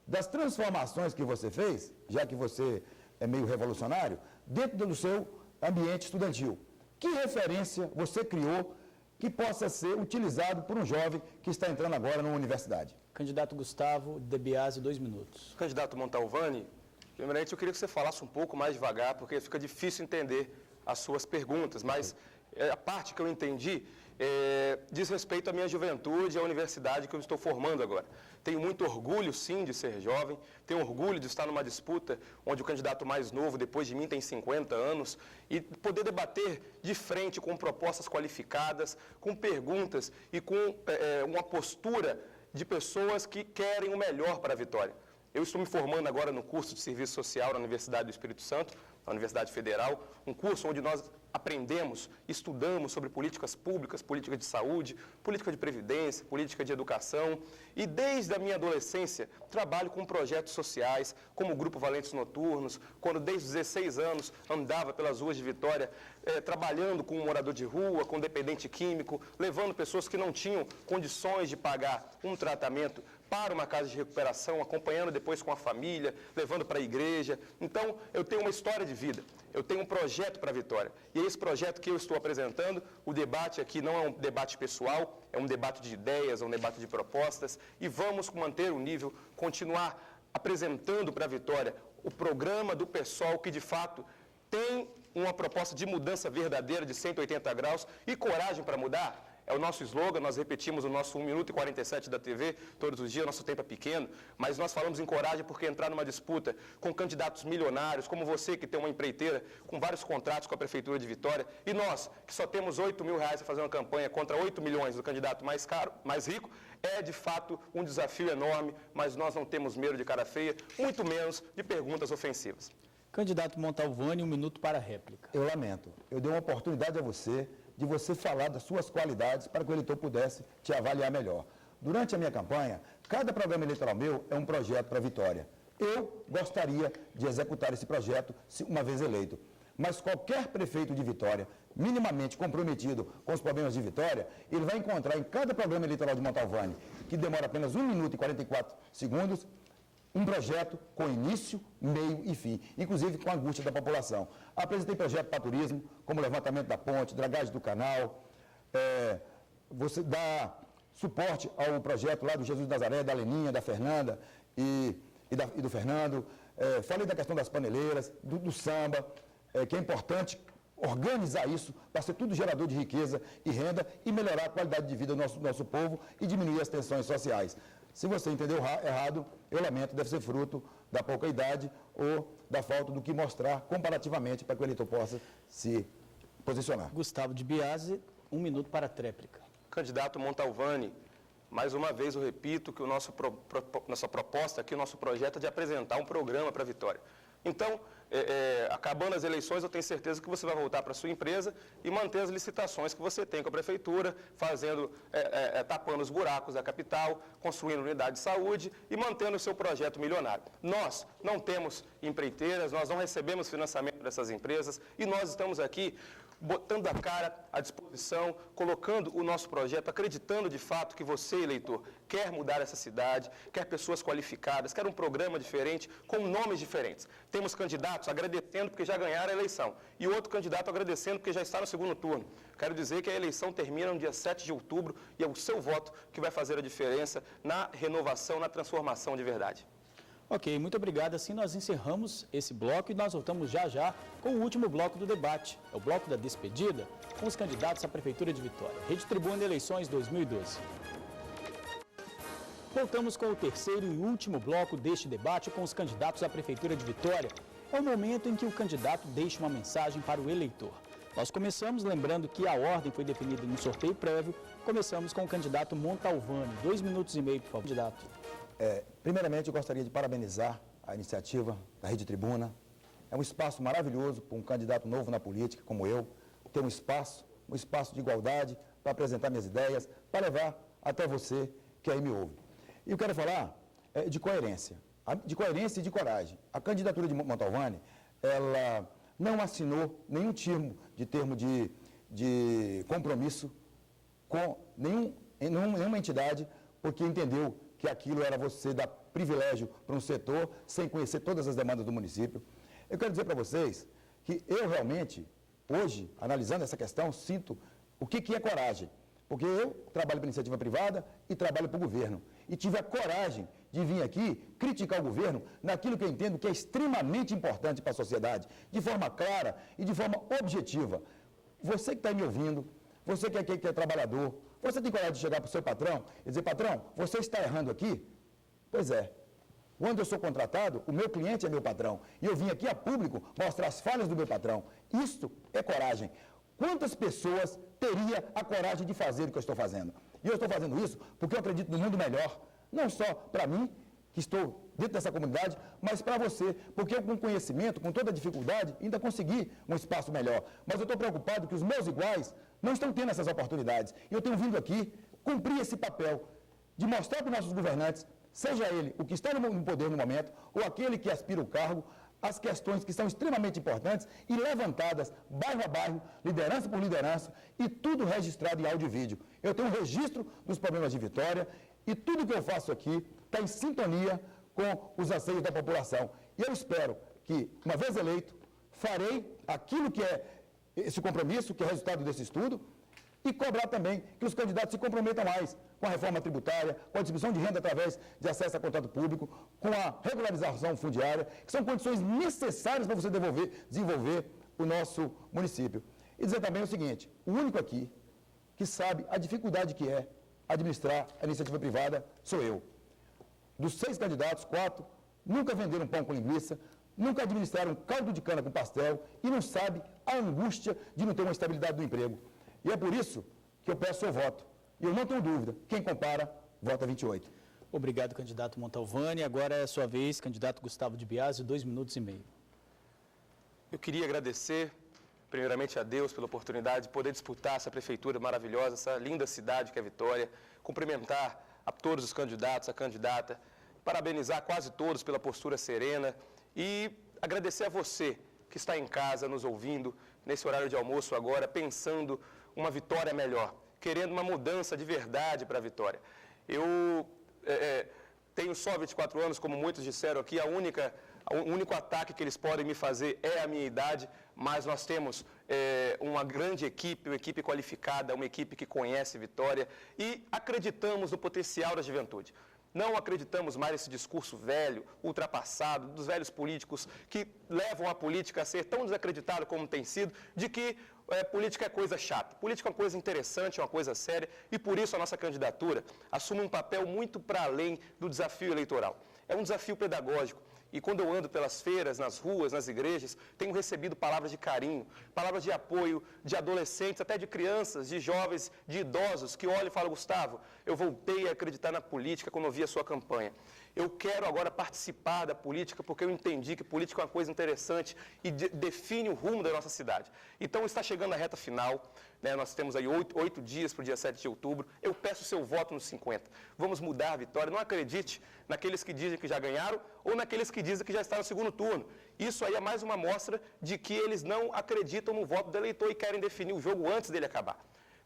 das transformações que você fez, já que você é meio revolucionário, dentro do seu ambiente estudantil. Que referência você criou que possa ser utilizado por um jovem que está entrando agora numa universidade? Candidato Gustavo De Biase, 2 minutos. Candidato Montalvani, primeiramente eu queria que você falasse um pouco mais devagar, porque fica difícil entender as suas perguntas, mas a parte que eu entendi diz respeito à minha juventude e à universidade que eu estou formando agora. Tenho muito orgulho, sim, de ser jovem, tenho orgulho de estar numa disputa onde o candidato mais novo, depois de mim, tem 50 anos, e poder debater de frente com propostas qualificadas, com perguntas e com uma postura de pessoas que querem o melhor para a Vitória. Eu estou me formando agora no curso de Serviço Social na Universidade do Espírito Santo, na Universidade Federal, um curso onde nós aprendemos, estudamos sobre políticas públicas, política de saúde, política de previdência, política de educação. E desde a minha adolescência trabalho com projetos sociais, como o Grupo Valentes Noturnos, quando desde os 16 anos andava pelas ruas de Vitória, trabalhando com um morador de rua, com um dependente químico, levando pessoas que não tinham condições de pagar um tratamento para uma casa de recuperação, acompanhando depois com a família, levando para a igreja. Então, eu tenho uma história de vida. eu tenho um projeto para a vitória. E é esse projeto que eu estou apresentando. O debate aqui não é um debate pessoal, é um debate de ideias, é um debate de propostas. E vamos manter o nível, continuar apresentando para a vitória o programa do PSOL, que de fato tem uma proposta de mudança verdadeira de 180 graus e coragem para mudar. É o nosso slogan, nós repetimos o nosso 1 minuto e 47 da TV todos os dias, nosso tempo é pequeno, mas nós falamos em coragem porque entrar numa disputa com candidatos milionários, como você que tem uma empreiteira com vários contratos com a Prefeitura de Vitória, e nós que só temos R$8.000 para fazer uma campanha contra 8 milhões do candidato mais caro, mais rico, é de fato um desafio enorme, mas nós não temos medo de cara feia, muito menos de perguntas ofensivas. Candidato Montalvani, 1 minuto para a réplica. Eu lamento, eu dei uma oportunidade a você de você falar das suas qualidades para que o eleitor pudesse te avaliar melhor. Durante a minha campanha, cada programa eleitoral meu é um projeto para a vitória. Eu gostaria de executar esse projeto uma vez eleito. Mas qualquer prefeito de Vitória, minimamente comprometido com os problemas de Vitória, ele vai encontrar em cada programa eleitoral de Montalvani, que demora apenas 1 minuto e 44 segundos, um projeto com início, meio e fim, inclusive com a angústia da população. Apresentei projeto para turismo, como levantamento da ponte, dragagem do canal, você dá suporte ao projeto lá do Jesus de Nazaré, da Leninha, da Fernanda e do Fernando. Falei da questão das paneleiras, do samba, que é importante organizar isso para ser tudo gerador de riqueza e renda e melhorar a qualidade de vida do nosso povo e diminuir as tensões sociais. Se você entendeu errado, eu lamento, deve ser fruto da pouca idade ou da falta do que mostrar comparativamente para que o eleitor possa se posicionar. Gustavo de Biase, 1 minuto para a tréplica. Candidato Montalvani, mais uma vez eu repito que nossa proposta aqui, o nosso projeto é de apresentar um programa para a vitória. Então, acabando as eleições, eu tenho certeza que você vai voltar para a sua empresa e manter as licitações que você tem com a Prefeitura, tapando os buracos da capital, construindo unidade de saúde e mantendo o seu projeto milionário. Nós não temos empreiteiras, nós não recebemos financiamento dessas empresas e nós estamos aqui botando a cara à disposição, colocando o nosso projeto, acreditando de fato que você, eleitor, quer mudar essa cidade, quer pessoas qualificadas, quer um programa diferente, com nomes diferentes. Temos candidatos agradecendo porque já ganharam a eleição e outro candidato agradecendo porque já está no segundo turno. Quero dizer que a eleição termina no dia 7 de outubro e é o seu voto que vai fazer a diferença na renovação, na transformação de verdade. Ok, muito obrigado. Assim nós encerramos esse bloco e nós voltamos já com o último bloco do debate. É o bloco da despedida com os candidatos à Prefeitura de Vitória. Rede Tribuna Eleições 2012. Voltamos com o terceiro e último bloco deste debate com os candidatos à Prefeitura de Vitória. É o momento em que o candidato deixa uma mensagem para o eleitor. Nós começamos, lembrando que a ordem foi definida no sorteio prévio, começamos com o candidato Montalvani. 2 minutos e meio, por favor, candidato. Primeiramente, eu gostaria de parabenizar a iniciativa da Rede Tribuna. É um espaço maravilhoso para um candidato novo na política, como eu, ter um espaço de igualdade para apresentar minhas ideias, para levar até você que aí me ouve. E eu quero falar de coerência e de coragem. A candidatura de Montalvani, ela não assinou nenhum termo de compromisso com nenhuma entidade, porque entendeu que aquilo era você dar privilégio para um setor sem conhecer todas as demandas do município. Eu quero dizer para vocês que eu realmente, hoje, analisando essa questão, sinto o que é coragem. Porque eu trabalho para iniciativa privada e trabalho para o governo. E tive a coragem de vir aqui criticar o governo naquilo que eu entendo que é extremamente importante para a sociedade, de forma clara e de forma objetiva. Você que está me ouvindo, você que é trabalhador, você tem coragem de chegar para o seu patrão e dizer, patrão, você está errando aqui? Pois é. Quando eu sou contratado, o meu cliente é meu patrão. E eu vim aqui a público mostrar as falhas do meu patrão. Isso é coragem. Quantas pessoas teria a coragem de fazer o que eu estou fazendo? E eu estou fazendo isso porque eu acredito no mundo melhor. Não só para mim, que estou dentro dessa comunidade, mas para você, porque eu com conhecimento, com toda a dificuldade, ainda consegui um espaço melhor. Mas eu estou preocupado que os meus iguais não estão tendo essas oportunidades. E eu tenho vindo aqui cumprir esse papel de mostrar para os nossos governantes, seja ele o que está no poder no momento, ou aquele que aspira o cargo, as questões que são extremamente importantes e levantadas bairro a bairro, liderança por liderança, e tudo registrado em áudio e vídeo. Eu tenho um registro dos problemas de Vitória e tudo que eu faço aqui está em sintonia com os anseios da população. E eu espero que, uma vez eleito, farei aquilo que é esse compromisso, que é resultado desse estudo, e cobrar também que os candidatos se comprometam mais com a reforma tributária, com a distribuição de renda através de acesso a contrato público, com a regularização fundiária, que são condições necessárias para você desenvolver o nosso município. E dizer também o seguinte, o único aqui que sabe a dificuldade que é administrar a iniciativa privada sou eu. Dos 6 candidatos, 4 nunca venderam pão com linguiça, nunca administraram caldo de cana com pastel e não sabe a angústia de não ter uma estabilidade do emprego. E é por isso que eu peço seu voto. E eu não tenho dúvida, quem compara, vota 28. Obrigado, candidato Montalvani. Agora é a sua vez, candidato Gustavo de Biasi, 2 minutos e meio. Eu queria agradecer, primeiramente a Deus, pela oportunidade de poder disputar essa prefeitura maravilhosa, essa linda cidade que é Vitória, cumprimentar a todos os candidatos, a candidata, parabenizar quase todos pela postura serena e agradecer a você que está em casa nos ouvindo, nesse horário de almoço agora, pensando uma Vitória melhor, querendo uma mudança de verdade para a Vitória. Eu tenho só 24 anos, como muitos disseram aqui, o único ataque que eles podem me fazer é a minha idade, mas nós temos uma grande equipe, uma equipe qualificada, uma equipe que conhece Vitória e acreditamos no potencial da juventude. Não acreditamos mais nesse discurso velho, ultrapassado, dos velhos políticos que levam a política a ser tão desacreditado como tem sido, de que política é coisa chata. Política é uma coisa interessante, é uma coisa séria, e por isso a nossa candidatura assume um papel muito para além do desafio eleitoral. É um desafio pedagógico. E quando eu ando pelas feiras, nas ruas, nas igrejas, tenho recebido palavras de carinho, palavras de apoio de adolescentes, até de crianças, de jovens, de idosos, que olham e falam, Gustavo, eu voltei a acreditar na política quando eu vi a sua campanha. Eu quero agora participar da política porque eu entendi que política é uma coisa interessante e define o rumo da nossa cidade. Então está chegando a reta final, né? Nós temos aí 8 dias para o dia 7 de outubro. Eu peço o seu voto nos 50. Vamos mudar a Vitória. Não acredite naqueles que dizem que já ganharam ou naqueles que dizem que já estão no segundo turno. Isso aí é mais uma amostra de que eles não acreditam no voto do eleitor e querem definir o jogo antes dele acabar.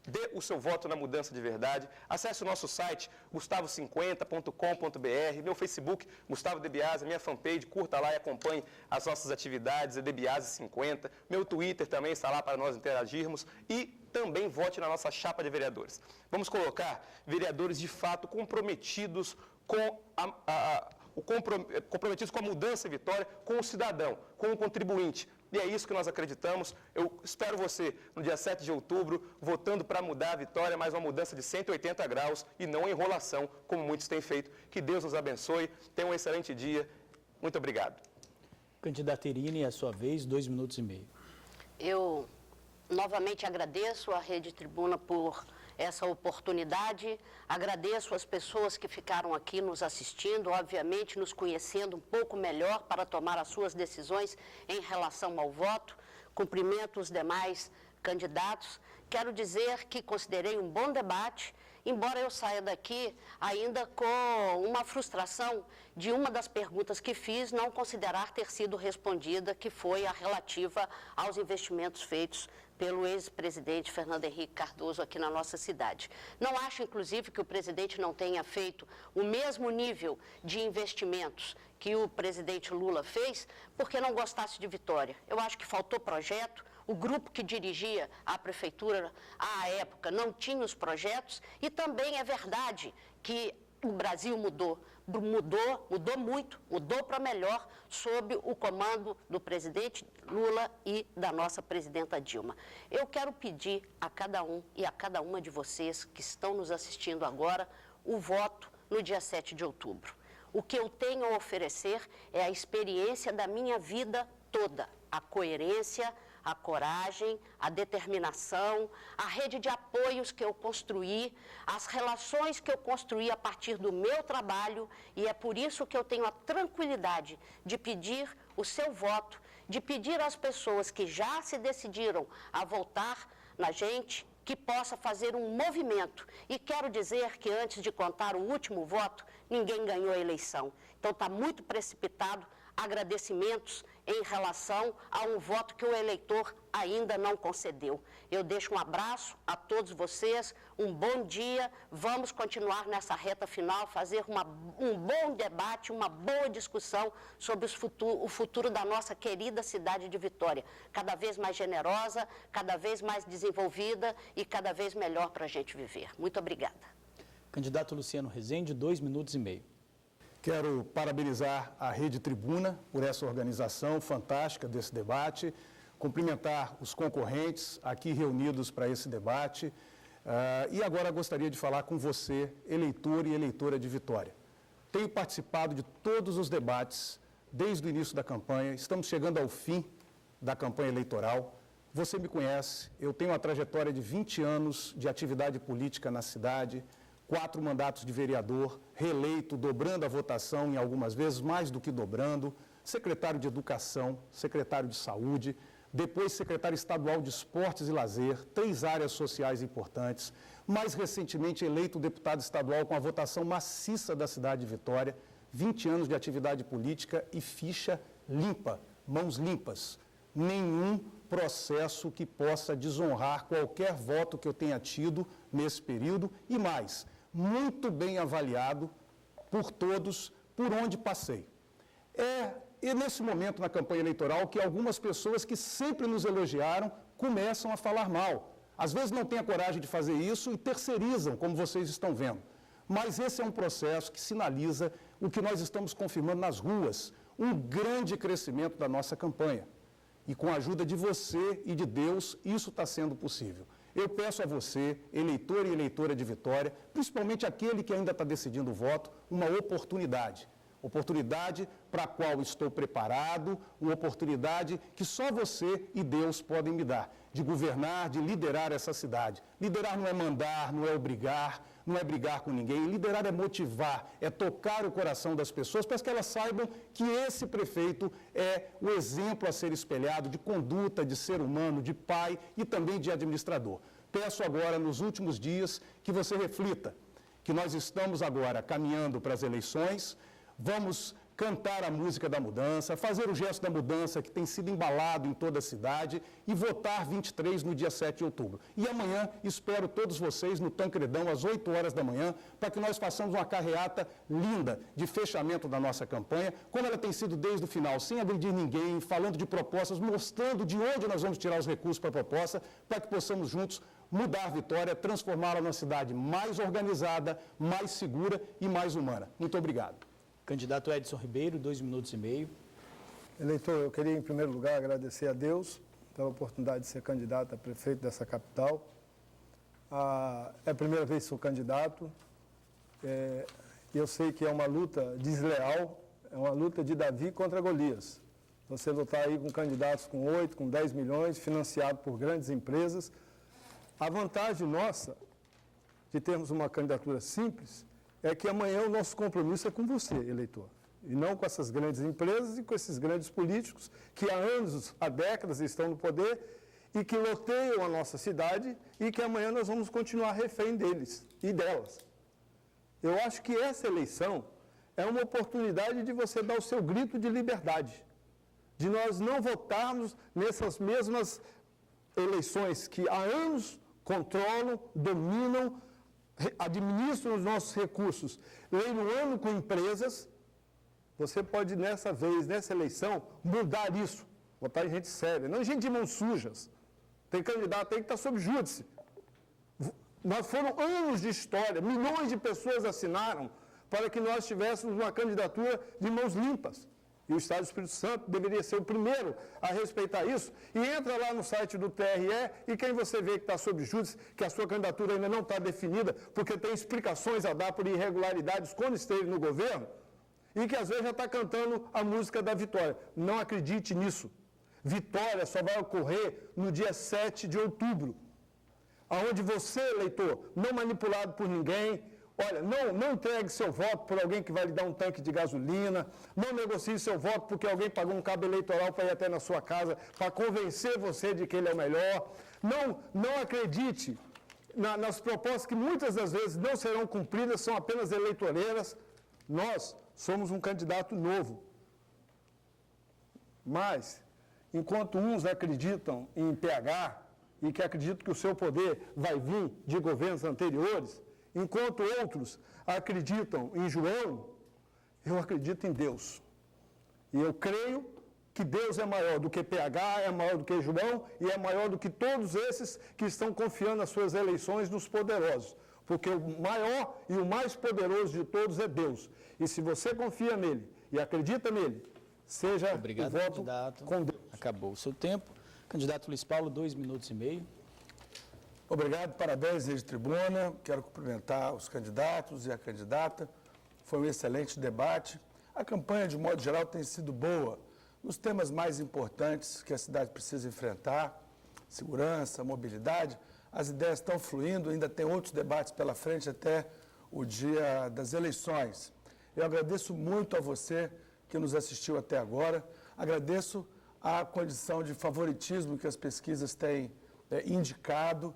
Dê o seu voto na mudança de verdade. Acesse o nosso site, gustavo50.com.br, meu Facebook, Gustavo de Biasi, minha fanpage, curta lá e acompanhe as nossas atividades, é debiasi50. Meu Twitter também está lá para nós interagirmos e também vote na nossa chapa de vereadores. Vamos colocar vereadores de fato comprometidos com comprometidos com a mudança em Vitória, com o cidadão, com o contribuinte. E é isso que nós acreditamos. Eu espero você no dia 7 de outubro, votando para mudar a Vitória, mas uma mudança de 180 graus e não enrolação, como muitos têm feito. Que Deus nos abençoe. Tenha um excelente dia. Muito obrigado. Candidata Irine, é a sua vez, 2 minutos e meio. Eu novamente agradeço à Rede Tribuna por essa oportunidade, agradeço as pessoas que ficaram aqui nos assistindo, obviamente nos conhecendo um pouco melhor para tomar as suas decisões em relação ao voto, cumprimento os demais candidatos. Quero dizer que considerei um bom debate, embora eu saia daqui ainda com uma frustração de uma das perguntas que fiz não considerar ter sido respondida, que foi a relativa aos investimentos feitos pelo ex-presidente Fernando Henrique Cardoso aqui na nossa cidade. Não acho, inclusive, que o presidente não tenha feito o mesmo nível de investimentos que o presidente Lula fez, porque não gostasse de Vitória. Eu acho que faltou projeto, o grupo que dirigia a prefeitura à época não tinha os projetos, e também é verdade que o Brasil mudou muito, mudou para melhor sob o comando do presidente Lula e da nossa presidenta Dilma. Eu quero pedir a cada um e a cada uma de vocês que estão nos assistindo agora o voto no dia 7 de outubro. O que eu tenho a oferecer é a experiência da minha vida toda, a coerência, a coragem, a determinação, a rede de apoios que eu construí, as relações que eu construí a partir do meu trabalho, e é por isso que eu tenho a tranquilidade de pedir o seu voto, de pedir às pessoas que já se decidiram a votar na gente, que possa fazer um movimento. E quero dizer que antes de contar o último voto, ninguém ganhou a eleição. Então está muito precipitado agradecimentos em relação a um voto que o eleitor ainda não concedeu. Eu deixo um abraço a todos vocês, um bom dia, vamos continuar nessa reta final, fazer um bom debate, uma boa discussão sobre o futuro da nossa querida cidade de Vitória, cada vez mais generosa, cada vez mais desenvolvida e cada vez melhor para a gente viver. Muito obrigada. Candidato Luciano Rezende, 2 minutos e meio. Quero parabenizar a Rede Tribuna por essa organização fantástica desse debate, cumprimentar os concorrentes aqui reunidos para esse debate e agora gostaria de falar com você, eleitor e eleitora de Vitória. Tenho participado de todos os debates desde o início da campanha, estamos chegando ao fim da campanha eleitoral. Você me conhece, eu tenho uma trajetória de 20 anos de atividade política na cidade, 4 mandatos de vereador, reeleito, dobrando a votação em algumas vezes, mais do que dobrando, secretário de Educação, secretário de Saúde, depois secretário estadual de Esportes e Lazer, 3 áreas sociais importantes, mais recentemente eleito deputado estadual com a votação maciça da cidade de Vitória, 20 anos de atividade política e ficha limpa, mãos limpas. Nenhum processo que possa desonrar qualquer voto que eu tenha tido nesse período e mais, muito bem avaliado por todos, por onde passei. E nesse momento na campanha eleitoral que algumas pessoas que sempre nos elogiaram começam a falar mal. Às vezes não têm a coragem de fazer isso e terceirizam, como vocês estão vendo. Mas esse é um processo que sinaliza o que nós estamos confirmando nas ruas, um grande crescimento da nossa campanha. E com a ajuda de você e de Deus, isso está sendo possível. Eu peço a você, eleitor e eleitora de Vitória, principalmente aquele que ainda está decidindo o voto, uma oportunidade. Oportunidade para a qual estou preparado, uma oportunidade que só você e Deus podem me dar, de governar, de liderar essa cidade. Liderar não é mandar, não é obrigar, não é brigar com ninguém. Liderar é motivar, é tocar o coração das pessoas para que elas saibam que esse prefeito é o exemplo a ser espelhado de conduta, de ser humano, de pai e também de administrador. Peço agora, nos últimos dias, que você reflita que nós estamos agora caminhando para as eleições. Vamos cantar a música da mudança, fazer o gesto da mudança que tem sido embalado em toda a cidade e votar 23 no dia 7 de outubro. E amanhã espero todos vocês no Tancredão às 8 horas da manhã para que nós façamos uma carreata linda de fechamento da nossa campanha, como ela tem sido desde o final, sem agredir ninguém, falando de propostas, mostrando de onde nós vamos tirar os recursos para a proposta, para que possamos juntos mudar a Vitória, transformá-la numa cidade mais organizada, mais segura e mais humana. Muito obrigado. Candidato Edson Ribeiro, 2 minutos e meio. Eleitor, eu queria, em primeiro lugar, agradecer a Deus pela oportunidade de ser candidato a prefeito dessa capital. É a primeira vez que sou candidato. Eu sei que é uma luta desleal, é uma luta de Davi contra Golias. Você lutar aí com candidatos com 8, com 10 milhões, financiado por grandes empresas. A vantagem nossa de termos uma candidatura simples é que amanhã o nosso compromisso é com você, eleitor, e não com essas grandes empresas e com esses grandes políticos que há anos, há décadas estão no poder e que loteiam a nossa cidade e que amanhã nós vamos continuar refém deles e delas. Eu acho que essa eleição é uma oportunidade de você dar o seu grito de liberdade, de nós não votarmos nessas mesmas eleições que há anos controlam, dominam, administram os nossos recursos, leiloando com empresas. Você pode, nessa vez, nessa eleição, mudar isso, votar em gente séria, não em gente de mãos sujas. Tem candidato aí que está sob júdice. Nós foram anos de história, milhões de pessoas assinaram para que nós tivéssemos uma candidatura de mãos limpas. E o Estado do Espírito Santo deveria ser o primeiro a respeitar isso. E entra lá no site do TRE e quem você vê que está sob júdice, que a sua candidatura ainda não está definida, porque tem explicações a dar por irregularidades quando esteve no governo, e que às vezes já está cantando a música da vitória. Não acredite nisso. Vitória só vai ocorrer no dia 7 de outubro, onde você, eleitor, não manipulado por ninguém, olha, não entregue seu voto por alguém que vai lhe dar um tanque de gasolina, não negocie seu voto porque alguém pagou um cabo eleitoral para ir até na sua casa para convencer você de que ele é o melhor. Não acredite nas propostas que muitas das vezes não serão cumpridas, são apenas eleitoreiras. Nós somos um candidato novo. Mas, enquanto uns acreditam em pH e que acreditam que o seu poder vai vir de governos anteriores, enquanto outros acreditam em João, eu acredito em Deus. E eu creio que Deus é maior do que pH, é maior do que João e é maior do que todos esses que estão confiando nas suas eleições nos poderosos. Porque o maior e o mais poderoso de todos é Deus. E se você confia nele e acredita nele, seja Obrigado, o voto candidato. com Deus. Acabou o seu tempo. Candidato Luiz Paulo, 2 minutos e meio. Obrigado, parabéns, Rede Tribuna. Quero cumprimentar os candidatos e a candidata. Foi um excelente debate. A campanha, de modo geral, tem sido boa nos temas mais importantes que a cidade precisa enfrentar: segurança, mobilidade. As ideias estão fluindo, ainda tem outros debates pela frente até o dia das eleições. Eu agradeço muito a você que nos assistiu até agora. Agradeço a condição de favoritismo que as pesquisas têm indicado,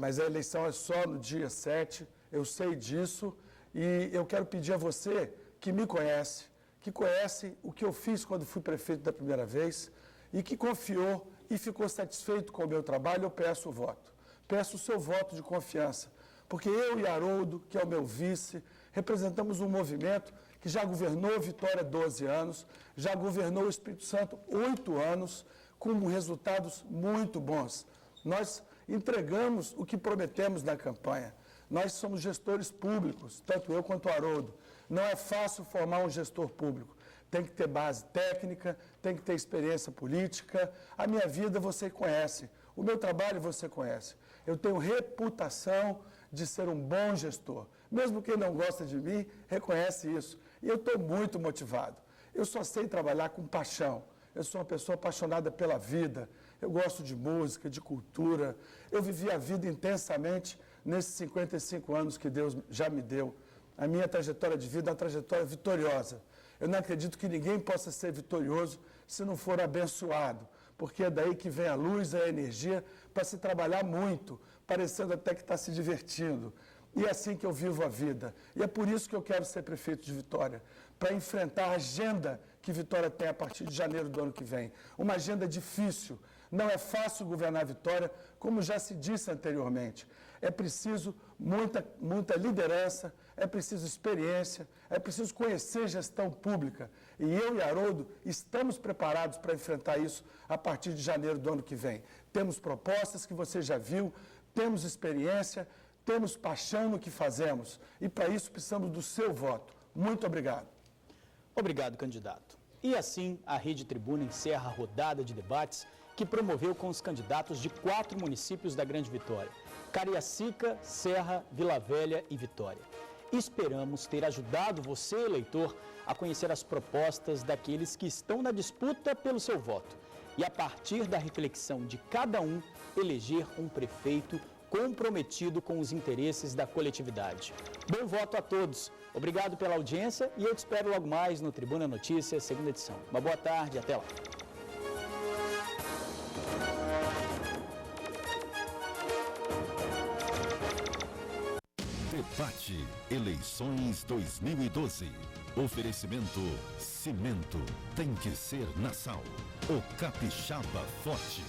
mas a eleição é só no dia 7, eu sei disso, e eu quero pedir a você que me conhece, que conhece o que eu fiz quando fui prefeito da primeira vez e que confiou e ficou satisfeito com o meu trabalho, eu peço o voto. Peço o seu voto de confiança, porque eu e Haroldo, que é o meu vice, representamos um movimento que já governou Vitória 12 anos, já governou o Espírito Santo 8 anos, com resultados muito bons. Nós entregamos o que prometemos na campanha. Nós somos gestores públicos, tanto eu quanto o Haroldo. Não é fácil formar um gestor público. Tem que ter base técnica, tem que ter experiência política. A minha vida você conhece, o meu trabalho você conhece. Eu tenho reputação de ser um bom gestor. Mesmo quem não gosta de mim, reconhece isso. E eu estou muito motivado. Eu só sei trabalhar com paixão. Eu sou uma pessoa apaixonada pela vida. Eu gosto de música, de cultura. Eu vivi a vida intensamente nesses 55 anos que Deus já me deu. A minha trajetória de vida é uma trajetória vitoriosa. Eu não acredito que ninguém possa ser vitorioso se não for abençoado, porque é daí que vem a luz, a energia para se trabalhar muito, parecendo até que está se divertindo. E é assim que eu vivo a vida. E é por isso que eu quero ser prefeito de Vitória, para enfrentar a agenda que Vitória tem a partir de janeiro do ano que vem. Uma agenda difícil. Não é fácil governar Vitória, como já se disse anteriormente. É preciso muita liderança, é preciso experiência, é preciso conhecer gestão pública. E eu e Haroldo estamos preparados para enfrentar isso a partir de janeiro do ano que vem. Temos propostas que você já viu, temos experiência, temos paixão no que fazemos. E para isso precisamos do seu voto. Muito obrigado. Obrigado, candidato. E assim, a Rede Tribuna encerra a rodada de debates que promoveu com os candidatos de 4 municípios da Grande Vitória: Cariacica, Serra, Vila Velha e Vitória. Esperamos ter ajudado você, eleitor, a conhecer as propostas daqueles que estão na disputa pelo seu voto e, a partir da reflexão de cada um, eleger um prefeito comprometido com os interesses da coletividade. Bom voto a todos. Obrigado pela audiência e eu te espero logo mais no Tribuna Notícias, segunda edição. Uma boa tarde, até lá. Debate Eleições 2012. Oferecimento Cimento. Tem que ser Nassau. O Capixaba Forte.